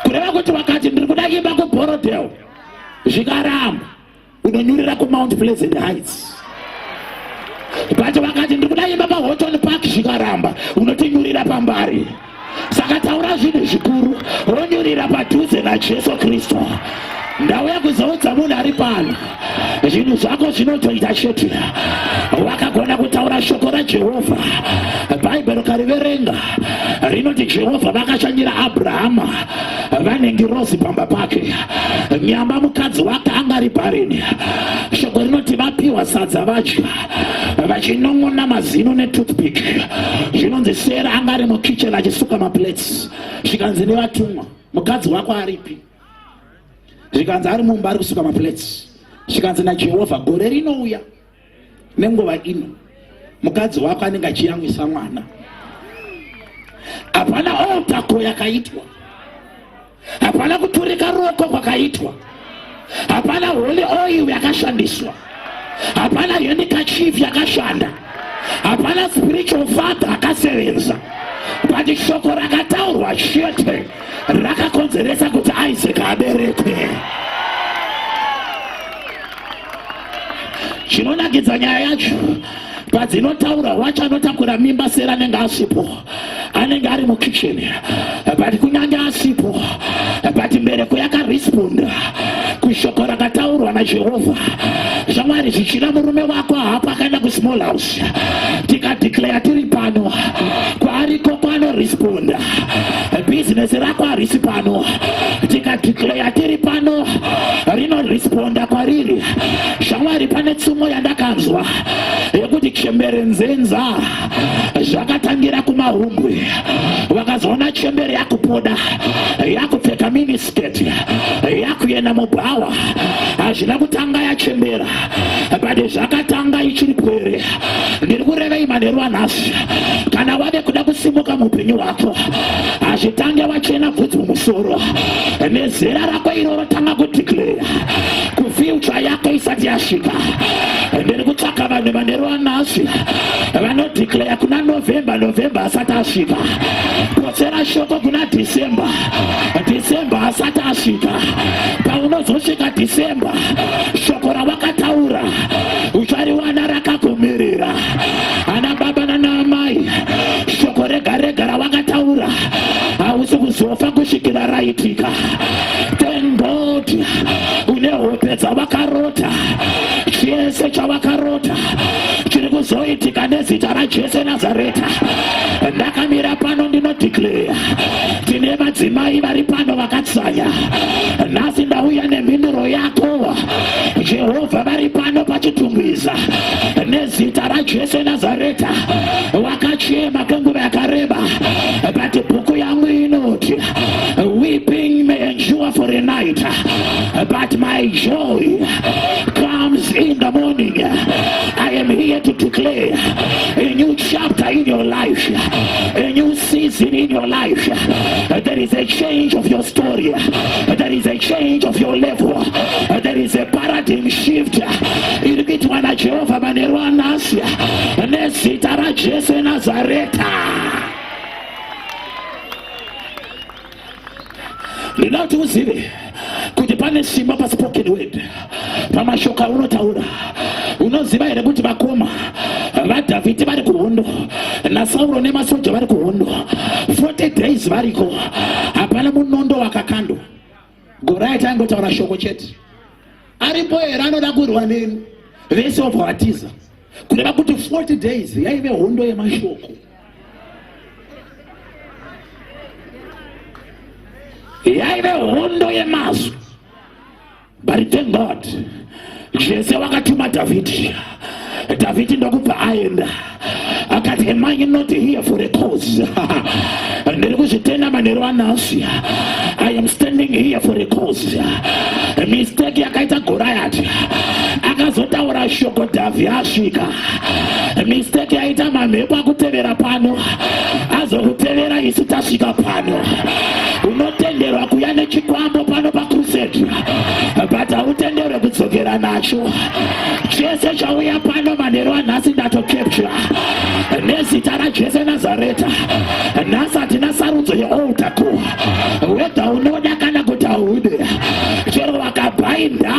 Speaker 1: Kureva kuti wakati ndiri kuda kuimba kuBorodale, zvikaramba unonyurira kuMount Pleasant Heights. But wakati ndiri kuda kuimba paHoughton Park, zvikaramba unotinyurira paMbari. Saka taura zvinhu zvikuru, ronyurira padhuze naJesu Kristu. Ndauya kuzoudza munhu ari pano, zvinhu zvako zvinotoita chete wakagona kutaura shoko raJehovha. Bhaibheri ukariverenga rinoti Jehovha vakashanyira Abrahama vanengirozi pamba pake, nyamba mukadzi wake anga ari bhareni. Shoko rinoti vapiwa sadza vadya, vachinon'ona mazino netoothpick. Zvinonzi Sera anga ari mukicheni achisuka maplates. Zvikanzi nevatumwa, mukadzi wako aripi? Zvikanzi ari mumba ari kusuka maplates. Zvikanzi naJehovha, gore rinouya nenguva ino mukadzi wako anenge achiyamwisa mwana. Hapana altako yakaitwa, hapana kuturika ruoko kwakaitwa, hapana holy oil yakashandiswa, hapana handkerchief yakashanda, hapana spiritual father akasevenza. But shoko rakataurwa chete rakakonzeresa kuti Isaac aberekwe. Chinonakidza nyaya yacho, padzinotaura wacho anotakura mimba Sera anenge asipo, anenge ari mukicheni. But kunyange asipo, but mbereko yakaresponda kushoko rakataurwa naJehovha. Shamwari, zvichida murume wako hapa akaenda kusmall house, tikadeclare tiri pano, kwaariko kwanoresponda. Business rako harisi pano, tikadeclare tiri pano, rinoresponda kwariri. Shamwari, pane tsumo yandakanzwa yekuti chembere nzenza zvakatangira kumahumbwe. Wakazoona chembere yakupoda, yakupfeka miniskirt, yakuenda mubhawa, hazvina kutanga yachembera, but zvakatanga ichiri pwere. Ndiri kurevei manheru anhasi, kana wave kuda kusimuka muupenyu hwako, hazvitange wachena bvudzi mumusoro. Nezera rako iroro tanga kudeclare kufuture yako isati yasvika. Ndiri kutsvaka vanhu manheru anhasi vanodeclare kuna November asati asvika, potsera shoko kuna December asati asvika. Paunozosvika December, shoko rawakataura uchariwana rakagomerera. Ana baba nana amai, shoko rega rega rawakataura hausi kuzofa kusvikira raitika. Thank God une hope dzavakarota. Chese chavakarota chiri kuzoitika nezita raJesu Nazareta. Ndakamira pano ndinodeclare, tine madzimai vari pano vakatsanya. Nhasi ndauya nemhinduro yako, Jehovha vari pano pachitumbwiza nezita raJesu Nazareta. Wakachema kwenguva yakareba, but bhuku yangu inoti weeping may endure for a night, but my joy comes in the morning. I am here to declare a new chapter in your life, a new season in your life. There is a change of your story, there is a change of your level, there is a paradigm shift. Irikitwa na Jehova manheru anhasi nezita raJesu Nazareta. Ndinoti uzive kuti pane simba pa spoken word, pamashoko unotaura. Unoziva here kuti vakoma vaDhavhidhi vari kuhondo naSauro nemasoja vari kuhondo, 40 days variko, hapana munondo wakakandwa. Goriathi aingotaura shoko chete. Aripo here anoda kurwa neni, vese wabvatiza, kureva kuti 40 days yaive hondo yemashoko. Yaive hondo yemazwi. But thank God, Jese wakatuma Dhavhidhi. Dhavhidhi ndokubva aenda akati, am I not here for a cause? Ndiri kuzvitenda manheru anhasi, I am standing here for a cause. Mistake yakaita Goriathi, akazotaura taura shoko Dhavhi asvika mistake yaita mamhepo akutevera pano azokutevera isu tasvika pano. Unotenderwa kuya nechikwambo pano pakrusedi but hautenderwe kudzokera nacho. Chese chauya pano manheru anhasi ndatocapture nezita raJesu Nazareta. Nhasi hatina sarudzo yealtar call, whether unoda kana kuti haude. Chero wakabhainda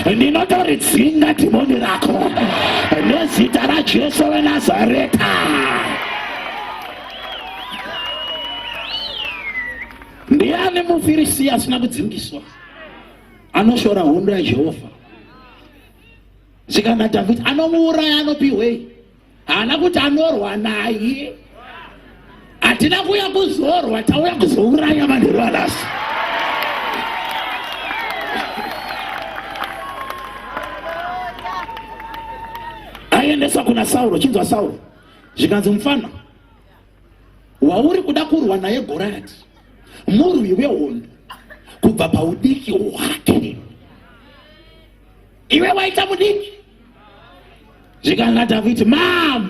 Speaker 1: ndinotoridzinga dhimoni rako nezita raJesu weNazareta. Ndiani mufirisi asina kudzingiswa anoshora hondo yaJehovha? Zvikana Dhavhidhi anomuuraya anopihwei? Haana kuti anorwa naye. Hatina kuuya kuzorwa, tauya kuzouraya manheru anhasi. Aendeswa kuna Sauro. Chinzwa Sauro zvikanzi mufana wauri kuda kurwa naye Goriati murwi wehondo kubva paudiki hwake. Iwe waita mudiki. Zvikana Dhavhidhi, mam,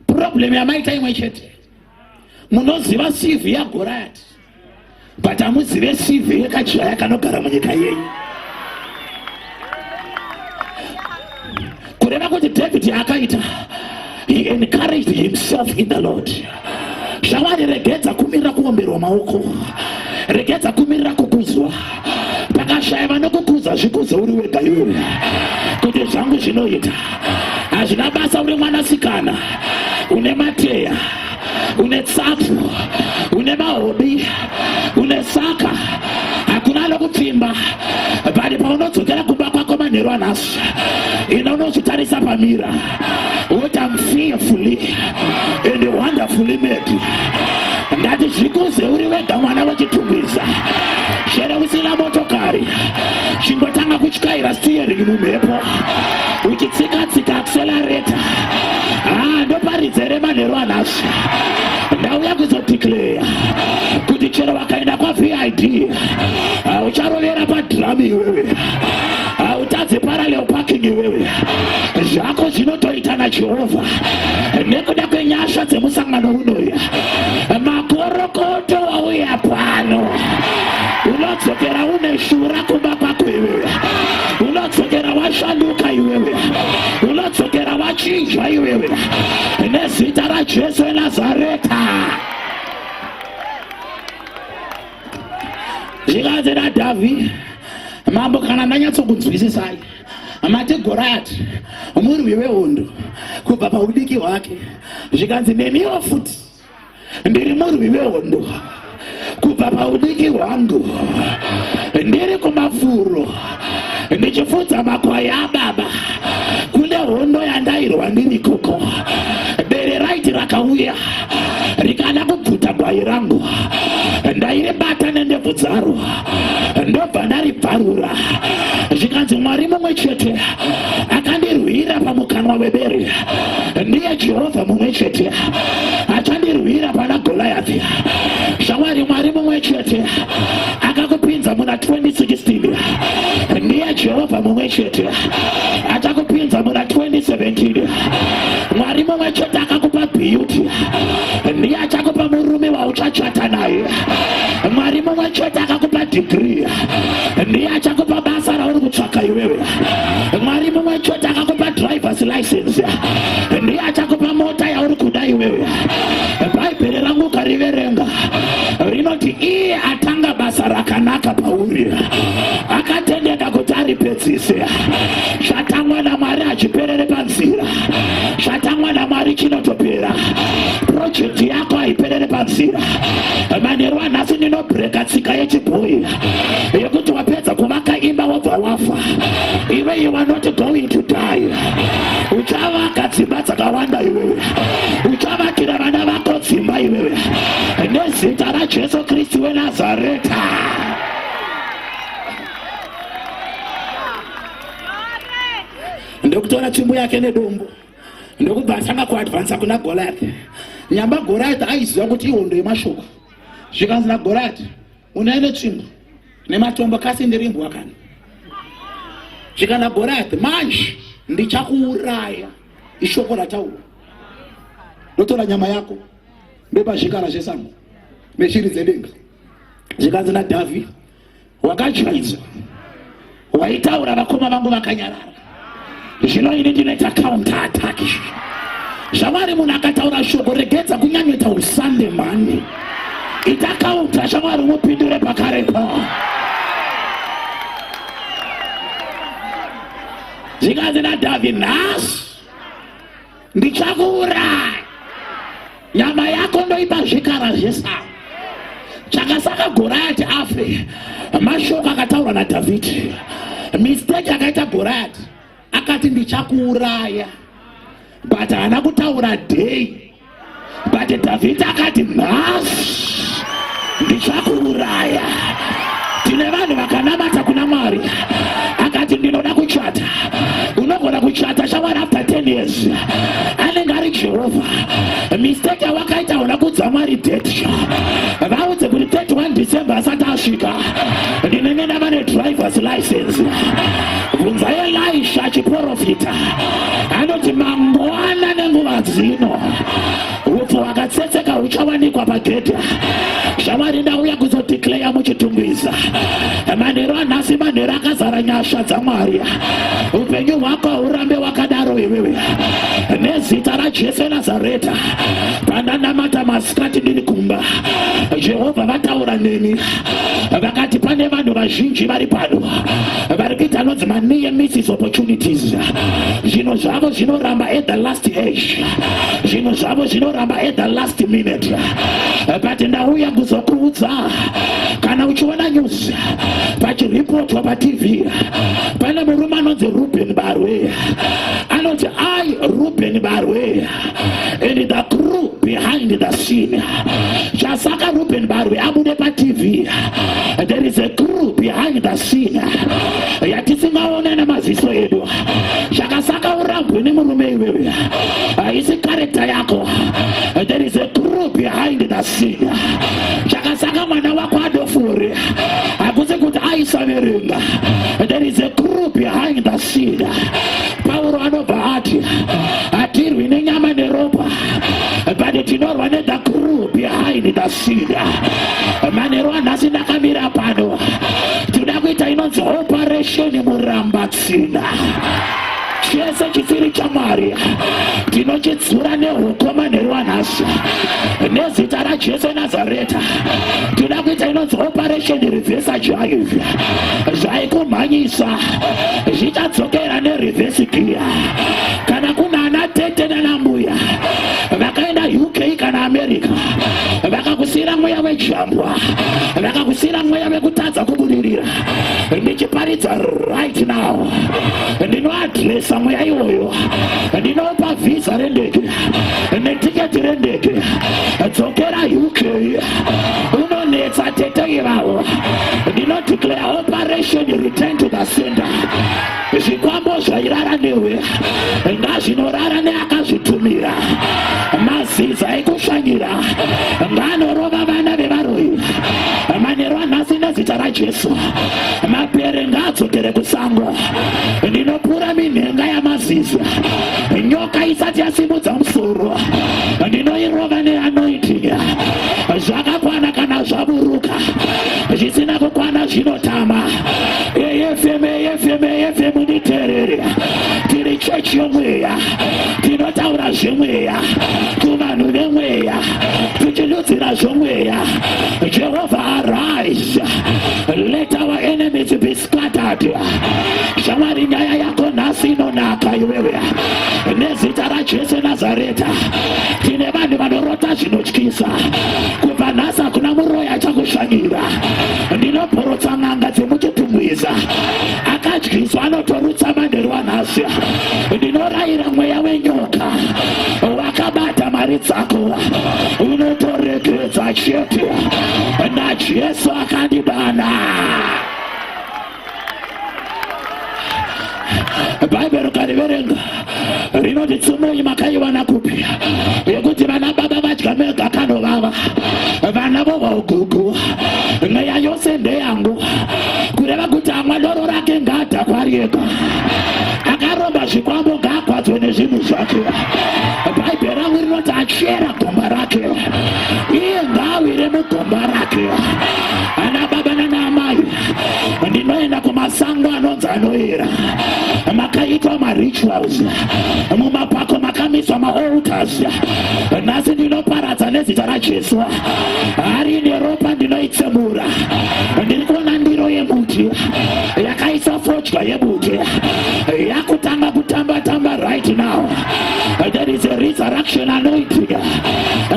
Speaker 1: problem yamaita imwe chete. Munoziva CV yaGoriati but hamuzive CV yakachaya kanogara munyika yenyu. Kureva kuti David akaita, he encouraged himself in the Lord. Shawari regedza kumirira kuomberwa maoko, regedza kumirira kukuzwa. Pakashaya vanokukuza zvikuzo uri wega iwe, kuti zvangu zvinoita hazvina basa. Uri mwanasikana une mateya, une tsapu, une mahobi, une saka, hakuna lokupfimba. Bali paunodzokera kumba kwako manheru anhasi unozvitarisa pamira uti I'm fearfully and wonderfully made. Ndati zvikuze uri wega mwana wechitumbisa. Shere usina motokari, chingotanga kutyaira steering mumhepo uchitsika-tsika accelerator. Ndoparidze manheru anhasi ndauya kuzodeclare kuti chero wakaenda kwaVID ucharovera padrum iwewe, hautadze parallel parking iwewe. Zvako zvinotoita naJehovha nekuda kwenyasha dzemusangano unoya. Makorokoto wauya pano unodzokera une shura kumba kwako iwewe, unodzokera washanduka iwewe, unodzokera wachinjwa iwewe nezita raJesu weNazareta. Zvikanzi naDhavhi, mambo kana ndanyatsokunzwisisai, mati Goriati murwi wehondo kubva paudiki hwake. Zvikanzi neniwo futi ndiri murwi wehondo kubva paudiki hwangu, ndiri kumafuro ndichifudza makwai ababa kune hondo yandairwa ndiri koko. Bere raiti rakauya rikada kubvuta gwai rangu, ndairibata nendebvu dzaro ndobva ndaribvarura. Zvikanzi Mwari mumwe chete akandirwira pamukanwa webere, ndiye Jehovha mumwe chete achandirwira pana Goliathi. Shamwari, Mwari mumwe chete akakupinza muna 2016, ndiye Jehovha mumwe chete achakupinza muna 2017. Mwari mumwe chete akakupa beauty, ndiye achakupa murume wauchachata naye. Mwari mumwe chete akakupa degree, ndiye achakupa basa rauri kutsvaka iwewe. Mwari mumwe chete akakupa driver's license, ndiye achakupa mota yauri kuda iwewe. Bhaibheri rangu ukariverenga rinoti iye atanga basa rakanaka pauri akatendeka kuti aripedzise. Zvatangwa naMwari hachiperere panzira, zvatangwa naMwari chinotopera. Project yako haiperere panzira. Manheru anhasi ndinobreka tsika yechibhoyi yekuti wapedza kuvaka imba wobva wafa. Iwe you are not going to die. Uchavaka dzimba dzakawanda iwewe, uchavakira vana vako dzimba iwewe nezita raJesu Kristu weNazareta. Ndokutora tsvimbo yake nedombo ndokubva atanga kuadvansa kuna Goliathi. Nyamba Goliathi aiziva kuti ihondo yemashoko. Zvikanzi naGoliathi, unaine tsvimbo nematombo kasi ndirimbwa kana? zvikana Goriath manje ndichakuuraya ishoko rataura ndotora nyama yako beba zvikara zvesango neshiri dzedenga zvikanzi naDhavhidhi wakachaidza waitaura vakoma vangu vakanyarara zvino ini ndinoita counter attack shamwari munhu akataura shoko regedza kunyanyota usande mani ita counter shamwari mupindure pakarepo zvikanzi naDhavhidhi nhasi ndichakuuraya nyama yako ndoipa zvikara zvesango chakasaka Goriath afe mashoko akataurwa naDhavhidhi mistake akaita Goriath akati ndichakuuraya but haana kutaura day but Dhavhidhi akati nhasi ndichakuuraya. Tine vanhu vakanamata kuna Mwari akati ndinoda kuchata unogona kuchata shamwari after 10 years anenge ari Jehovha mistake yawakaita una kudza Mwari date vaudze kuti 31 December asati asvika ndinenge vane driver's license bvunza Elisha chiprofita anoti mangwana nenguva dzino upfu hwakatsetseka huchawanikwa pagedha shamwari ndauya kuzodeclare muchitumbisa manheru anhasi manheru akazara nyasha dzaMwari upenyu hwako hurambe wakadaro iwewe nezita raJesu Nazareta pandanamata masikati ndiri kumba Jehovha vataura neni vakati pane vanhu vazhinji vari pano vari kuita anonzi near misses opportunities zvinhu zvavo zvinoramba at the last age zvinhu zvavo zvinoramba at the last minute but ndauya kuzokuudza kana uchiona news pachiripotwa paTV pane murume anonzi Reuben Barwe anoti I Reuben Barwe and the crew behind the scene chasaka Reuben Barwe abude paTV there is a crew behind the scene yatisingaona nemaziso edu chakasaka urambwe nemurume iwewe haisi character yako there is a crew behind the scene chakasaka mwana wako adofure hakusi kuti aisaverenga there is a crew behind the scene Pauro anobva ati hatirwi nenyama neropa but tinorwa the crew behind the scene manheru anhasi ndakamira pano tinoda kuita inonzi operation murambatsina chese chitsiri chaMwari tinochidzura nehukoma manheru anhasi nezita raJesu Nazareta tinoda kuita inonzi operation reverse drive zvaikumhanyisa zvichadzokera nereverse gear kana kuna ana tete nanambuya vakaenda UK kana America vakakusira mweya wejambwa vakakusira mweya wekutadza kubudirira ndichiparidza right now ndinoadresa mweya iwoyo ndinopa visa rendege netiketi rendege dzokera UK unonetsa tete ivavo ndinodeclare operation return to the center zvikwambo zvairara newe ngazvinorara neakazvitumira maziza ekushanyira nganorova vana vevaroi manheru anhasi nezita raJesu mapere ngaadzokere kusango ndinopura minhenga yamaziza nyoka isati yasimudza musoro ndinoirova neanointing zvakakwana kana zvaburuka zvisina kukwana zvinotama efeme nditerere tiri chechi yomweya tinotaura zvemweya kuvanhu vemweya tichidudzira zvomweya Jehovah arise let our enemies be scattered shamwari nyaya yako nhasi inonaka iwewe nezita raJesu Nazareta tine vanhu vanorota zvinotyisa kubva nhasi hakuna muroya achakushanyira ndinoporotsa n'anga dzemuchitumwiza akadyiswa anotorutsa manheru anhasi ndinorayira mweya wenyoka wakabata mari dzako unotoregedza chete naJesu akandibana. Bhaibheri ukariverenga rinoti tsumoi makaiwana kupi yekuti vana baba vadya mega kanovava vana vova ugugu mweya yose ndeyangu kureva kuti amwa doro rake ngaadhakwari yega akaromba zvikwambo ngaakwadzwe nezvinhu zvake. Bhaibheri rangu rinoti achera gomba rake iye ngaawire mugomba rake. Ana baba nana amai, ndinoenda kumasango anonzi anoera, makaitwa marituals, mumapako makamiswa maaltars. Nhasi ndinoparadza nezita raJesu. Hari neropa ndinoitsemura. Ndiri kuona ndiro yemuti yakaiswa fodya yemuti yakutanga kutamba right now. There is a resurrection anointing.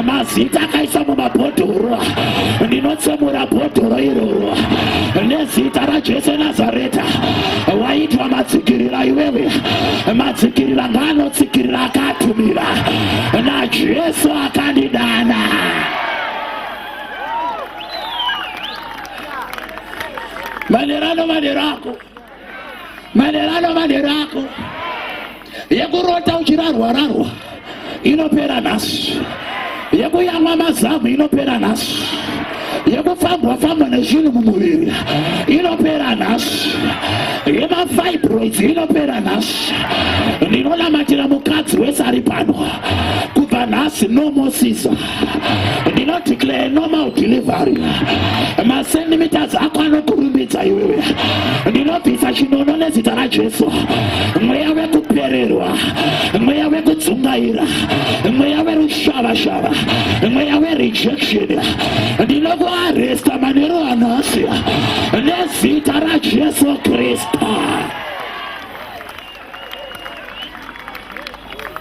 Speaker 1: Mazita akaiswa mumabhodhoro. Ndinotsemura bhodhoro iroro nezita raJesu Nazareta. Waitwa matsikirira iwewe, matsikirira ngaanotsikirira akatumira naJesu akandidana. Manerano yekurota uchirarwa inopera nhasi, yekuyamwa mazamu inopera nhasi, yekufambwa nezvinhu mumuviri inopera nhasi, yemafibroids inopera nhasi. Ndinonamatira mukadzi wese ari pano kubva nhasi no more Caesar. Ndinodeclare normal delivery. Masentimeters ako anokurumbidza iwewe. Ndinobvisa chinono nezita raJesu. Mweya wekupererwa, mweya wekudzungaira, mweya werushava-shava, mweya werejection. Ndinokuaresta manero anhasi nezita raJesu Kristu.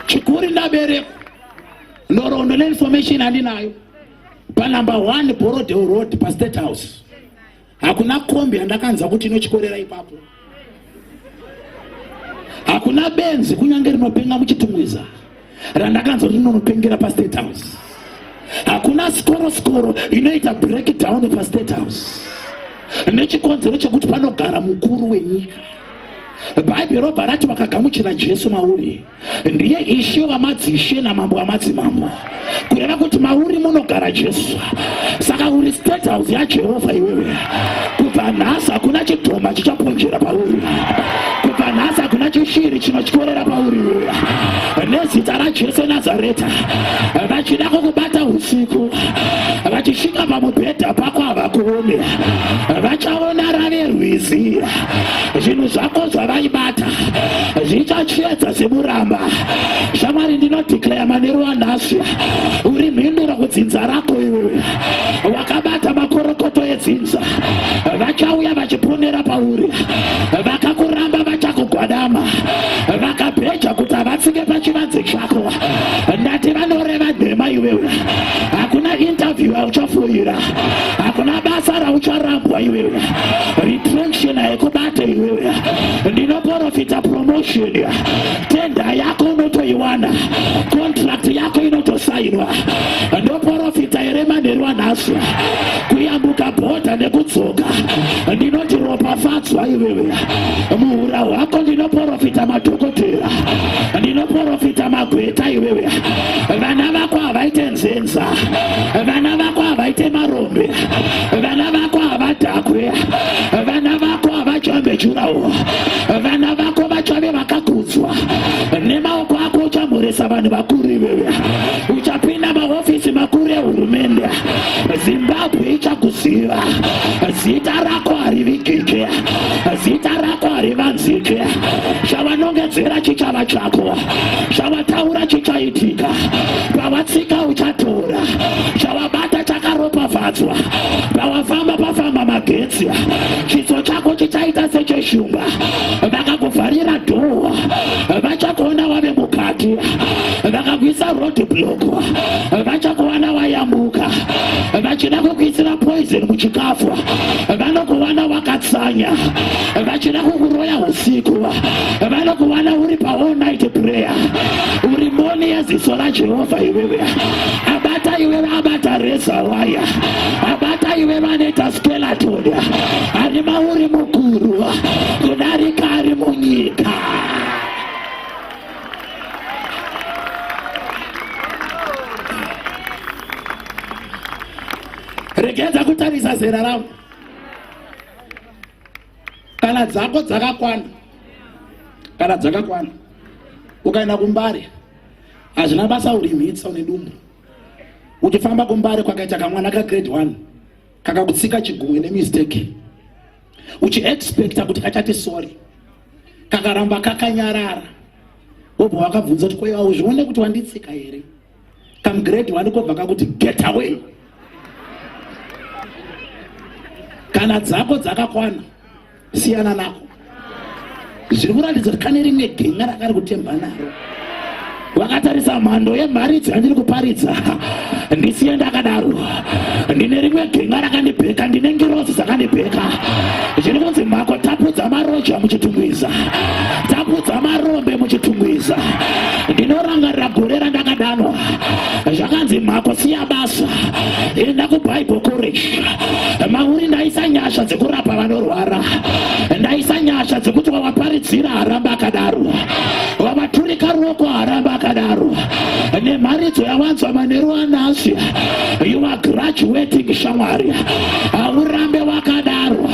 Speaker 1: Chikuri ndabereka ndorondo neinformation handinayo. Panumber 1 Borodale Road paState House hakuna kombi yandakanza kuti inochikorera ipapo. Hakuna benzi kunyange rinopenga muchitumwiza randakanza kuti rinonopengera paState House. Hakuna skoro inoita breakdown paState House nechikonzero chekuti panogara mukuru wenyika. Bhaibheri robva rati vakagamuchira Jesu mauri ndiye ishe wamadzishe namambo wamadzimambo, kureva kuti mauri munogara Jesu. Saka uri State House yaJehovha iwewe. Kubva nhasi hakuna chidhoma chichaponjera pauri. Kubva nhasi hakuna chishiri chinochikorera pauri iwewe. Nezita raJesu Nazareta, vachida kukubata usiku, vachisvika pamubhedha pako havakuone, vachaona rave rwizi. Zvinhu zvako zvavaibata zvichachiedza semuramba. Shamwari, ndinodeclare manero anhasi uri mhinduro kudzinza rako iwewe. Wakabata makorokoto edzinza, vachauya vachiponera pauri. Vakakuramba vachakugwadama, vakabheja kuti havatsike pachivanze chako. Ndati vanoreva nhema iwewe. Hakuna interview yauchafoira, hakuna basa raucharambwa iwewe. Retrenction haikubate iwewe. Ndinoprofita promotion. Tenda yako unotoiwana, contract yako inotosainwa. Ndoprofita eremanero anhasi kuyambuka bhodha nekudzoka. Ndinoti ropafadzwa iwewe. Muhura hwako ndinoprofita madhokotera, ndinoprofita magweta iwewe. Vana vako havaite nzenza, vana vako havaite marombe, vana vako havadhakwe, vana vako havajambe jurawo, vana vako vachave vakakudzwa. Nemaoko ako uchamhoresa vanhu vakuru iwewe. Uchapinda mahofisi makuru ehurumende. Zimbabwe ichakuziva. Zita rako harivigike, zita rako harivanzike. Zvavanongedzera chichava chako, zvavataura chichaitika. Pavatsika uchatora, zvavabata chakaropafadzwa. Pavafamba pafamba magetsi, chiso chako chichaita secheshumba. Vakakuvharira dhoo, vachakuona wave mukati. Vakakuisa road block, vachakuwana wayambuka. Vachida kukuisira poison muchikafu, vanokuwana wakatsanya. Vachida kukuroya usiku, vanokuwana uri pa all night prayer. Uri mboni yeziso raJehovha iwewe. Abata iwewe, abata reza waya, abata iwewe aneta skeleton. Ari mauri mukuru kudarika ari munyika. Regeza kutarisa zera ravo. Kana dzako dzakakwana kana dzakakwana. Ukaenda kuMbare hazvina basa urimhitsa une dumbu. Uchifamba kuMbare kwakaita kamwana ka grade 1 kakakutsika chigumwe nemistake, uchiexpecta kuti kachati sorry, kakaramba kakanyarara. Wobva wakabvunza kuti kwewa uzvione kuti wanditsika here? Kam grade 1 kobva kakuti get away. Kana dzako dzakakwana siyana nako. Zviri kuratidza kuti kane rimwe genga rakari kutemba naro. Wakatarisa mhando yemari dzandiri kuparidza, ndisiye ndakadaro. Ndine rimwe genga rakandibheka, ndine ngirozi dzakandibheka. Zviri kunzi mhako tapudza maroja muchitungwiza, tapudza marombe muchitungwiza. Ndinorangarira gore randakadanwa, zvakanzi mhako siya basa, enda kuBible College. Mauri ndaisa nyasha dzekurapa vanorwara, ndaisa nyasha dzekuti wavaparidzira haramba akadaro, wavaturika ruoko haramba akadaro. Nemharidzo yawanzwa manheru anhasi, you are graduating shamwari, haurambe wakadaro,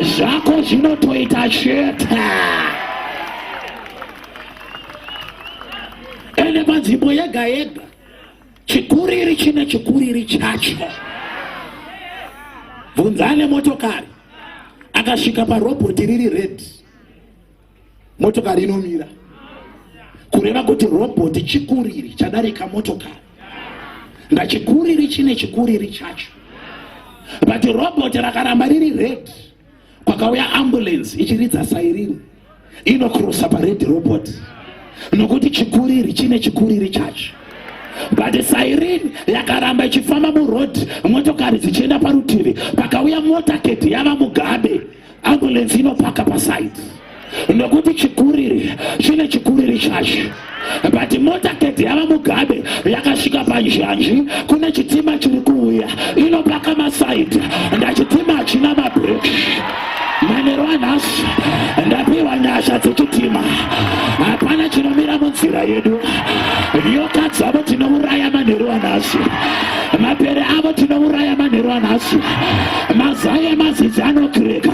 Speaker 1: zvako zvinotoita chete. Ende panzvimbo yega yega chikuriri chine chikuriri chacho. Bvunzane motokari akasvika parobhoti riri red, motokari inomira, kureva kuti robhoti chikuriri chadarika motokari. Ngachikuriri chine chikuriri chacho. But robhoti rakaramba riri red, kwakauya ambulance ichiridza siren inokrosa pared robot, nokuti chikuriri chine chikuriri chacho. But siren yakaramba ichifamba muroad, motokari dzichienda parutivi, pakauya motaketi yava mugabe, ambulance inopaka paside, nokuti chikuriri chine chikuriri chacho. But motaketi yava mugabe yakasvika panjanji, kune chitima chiri kuuya, inopaka masaidi, ndachitima hachina mabreki. Manheru anhasi ndapiwa nyasha dzechitima, hapana chinomira munzira yedu. Nyoka dzavo tinouraya manheru anhasi, mapere avo tinouraya manheru anhasi, mazai emazidzi anokreka,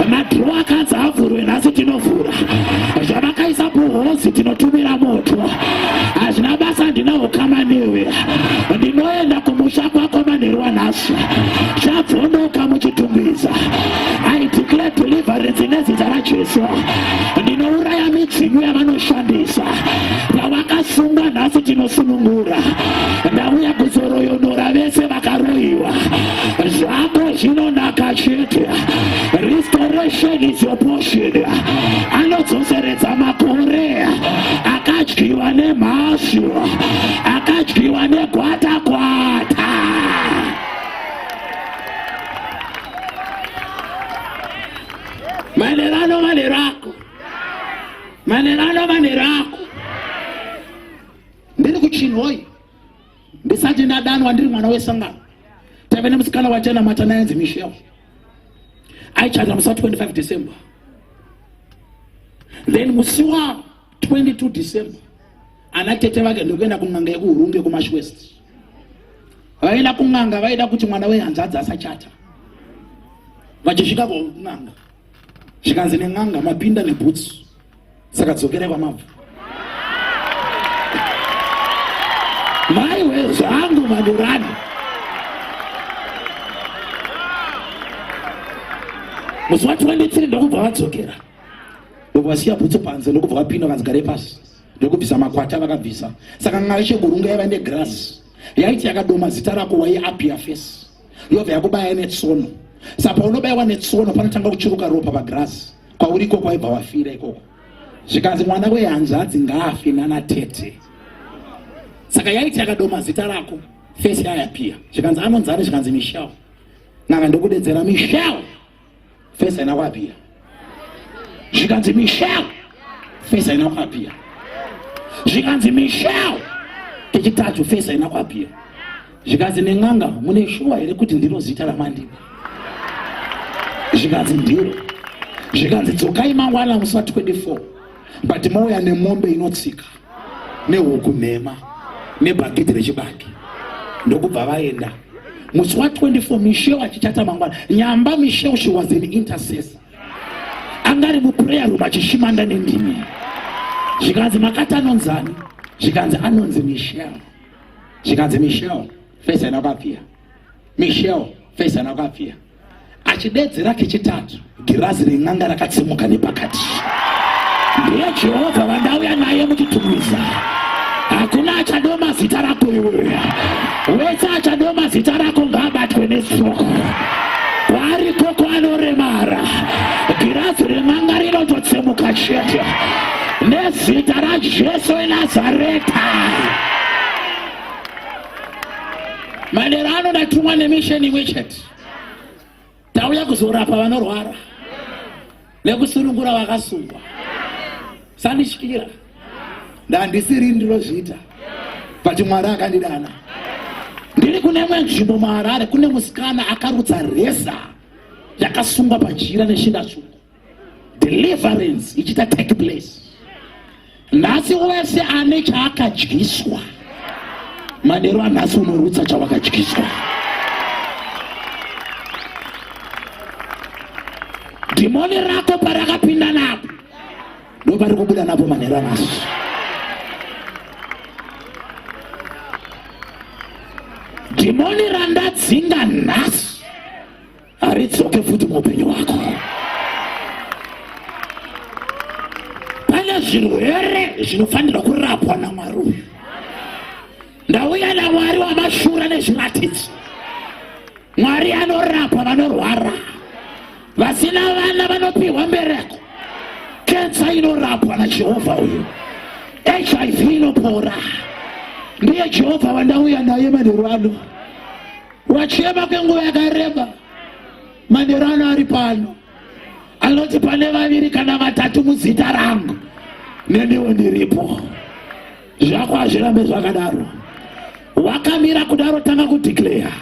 Speaker 1: madhiro akanzi avhurwe nhasi tinovhura, zvavakaisa puhozi tinotumira moto. Hazvina basa ndinawo kama newe, ndinoenda kumusha kwako manheru anhasi, chabvonoka muchitungwiza. I declare deliverance nezita raJesu. Ndinouraya midzimu yavanoshandisa, pavakasunga nhasi tinosunungura. Ndauya kuzoroyonora vese vakaroyiwa, zvako zvinonaka chete. Restoration is your portion. Anodzoseredza makore akadyiwa nemhashu, akadyiwa negwata gwata. Manerano manerako, manerano manerako. Ndiri kuchinhoi, ndisati ndadanwa ndiri mwana wesangano. Tave nemusikana wachena matana yanzi Michelle, aichata musi 25 December. Then musi wa 22 December anatete vake ndokuenda kun'anga yekuhurunge kuMash West. Vaenda kun'anga vaida kuti mwana wehanzvadzi asachata. Vachisvika kun'anga zvikanzi nen'anga mapinda nebhutsu, saka dzokere kwamabva. Maiwe zvangu madurani. Musi wa 23 ndokubva vadzokera, ndokuvasiya bhutsu panze, ndokubva vapinda vakadzigare pasi, ndokubvisa makwata vakabvisa. Saka n'anga yechegurunga yaiva negrasi yaiti yakadoma zita rako waiapia face, yobva yakubaya netsono. Saka paunobayiwa netsono panotanga kuchuruka ropa pagrasi, kwauriko kwaibva wafira ikoko. Zvikanzi mwana wehanzvadzi ngaafe nanatete. Saka yaiti yakadoma zita rako, face yaiapia. Zvikanzi anonzani, zvikanzi Michelle. N'anga ndokudedzera Michelle, face haina kuapia. Zvikanzi Michelle, face haina kuapia. Zvikanzi Michelle, kechitatu face haina kuapia. Zvikanzi nen'anga, mune shuwa here kuti ndiro zita ramandiwa? Zvikanzi ndiro. Zvikanzi dzokai mangwana musi wa 24, but mauya nemombe inotsika, nehuku nhema, nebhaketi rechibage. Ndokubva vaenda. Musi wa 24 Michelle achichata mangwana. Nyamba Michelle, she was an intercessor. angari muprayer room achishimanda nendimi. Zvikanzi makati anonzani? Zvikanzi anonzi Michelle. Zvikanzi Michelle, face anakapfia. Michelle, face anakapfia. Achidedzera kechitatu, girazi ren'anga rakatsimuka nepakati. Ndiye Jehovha vandauya naye muchitumwiza. Hakuna achadoma zita rako iwe. Wese achadoma zita rako ngaabatwe nestroke. Kwari koko anoremara. Girazi ren'anga rinototsemuka chete. Nezita raJesu weNazareta. Manera anodatumwa nemisheni imwe chete. Tauya kuzorapa vanorwara nekusurungura vakasungwa. Sandishikira ndandisiri ndinozviita pati Mwari akandidana. Ndiri kune imwe nzvimbo muHarare, kune musikana akarutsa reza yakasungwa pajira neshinda tsvuku. Deliverance ichita take place. Nhasi wese ane chaakadyiswa, manero anhasi unorutsa chawakadyiswa. Dhimoni rako parakapinda napo ndopari kubuda napo manero anhasi. Dhimoni randadzinga nhasi haridzoke futi muupenyu hwako. Pane zvirwere zvinofanirwa kurapwa naMwari uyu. Ndauya naMwari wamashura nezviratidzo. Mwari anorapa vanorwara. Vasina vana vanopihwa mbereko. Kensa inorapwa naJehovha uyu. HIV inopora. Ndiye Jehovha vandauya naye manheru ano. Wachema kwenguva yakareba. Manheru ano ari pano. Anoti pane vaviri kana vatatu muzita rangu, neniwo ndiripo. Zvako hazvirambe zvakadaro. Wakamira kudaro, tanga kudeclare.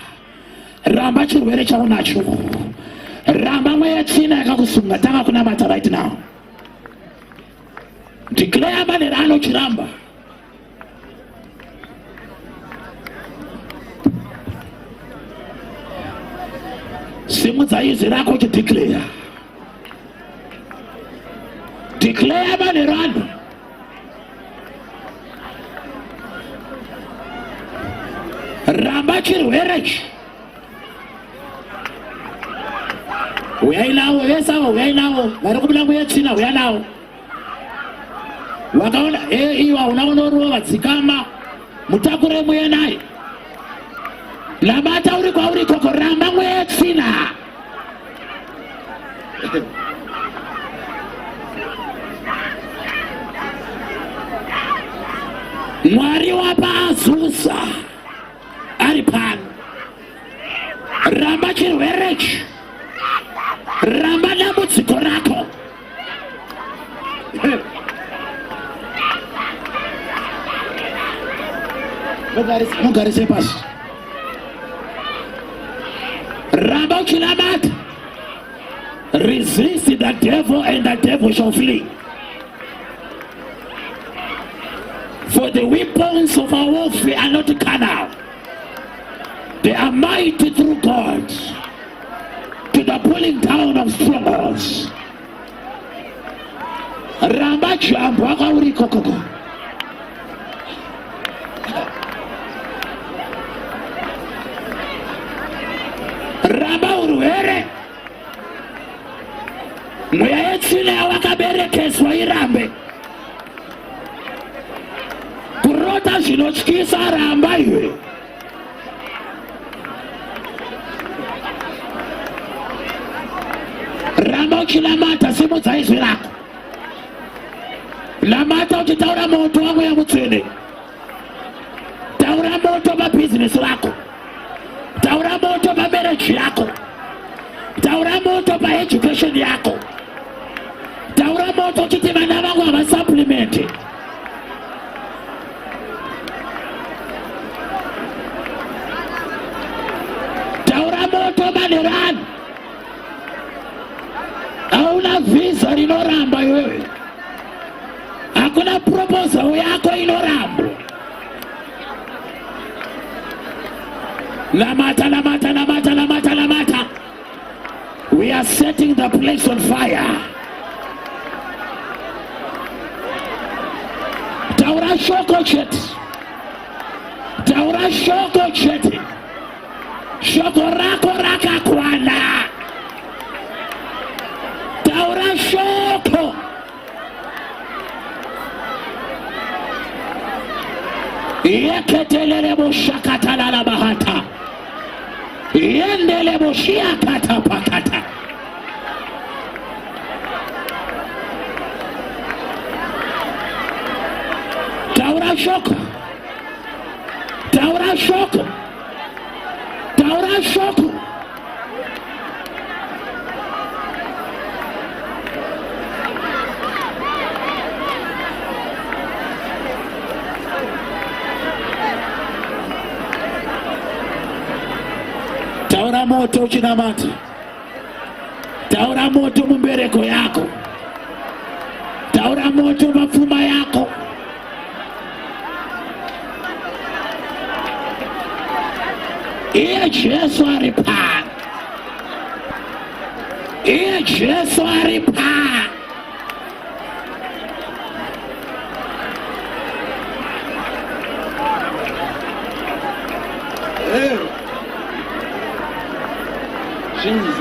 Speaker 1: Ramba chirwere chaunacho. Ramba mweya tsvina yakakusunga, tanga kunamata right now. Declare manheru ano chiramba. Simudza izwi rako uchideclare. Declare manheru ano. Ramba chirwere ichi. Uyai nawo vese avo, uyai nawo. Vari kubuda mweya tsvina, uya nawo. Wakaona iwa unaonorova dzikama, mutakure mweya naye. Namata uri kwauri koko, ramba mweya tsvina. Mwari wapa Azusa ari pano. Ramba chirwere ichi. Ramba dambudziko rako. Mugarise pasi. Ramba uchinamata. Resist the devil and the devil shall flee. For the weapons of our warfare are not carnal. They are mighty through God to the pulling down of strongholds. Ramba jambo akauri kokoko. Ramba urwere. Mweya yetsvina wakaberekeswa irambe. Kurota zvinotyisa ramba iwe. Ramba uchinamata, simudza izwi rako. Namata uchitaura moto wamweya mutsvene. Taura moto pabhizinesi rako. Taura moto pamereji yako. Taura moto paeducation yako. Taura moto uchiti vana vangu havasupplementi. Taura moto manheru ano. Hauna visa rinoramba iwewe. Hakuna proposal yako inoramba. Lamata, lamata, lamata, lamata, lamata. We are setting the place on fire. Taura shoko cheti. Taura shoko cheti. Shoko rako raka kwana. Taura shoko. Yeketelele boshakata la bahata. Yendele boshia kata pakata. Taura shoko. Taura shoko. Taura shoko. Taura moto chinamata. Taura moto mumbereko yako. Taura moto mafuma yako. Iye Jesu aripa. Iye Jesu aripa.
Speaker 3: Jesus.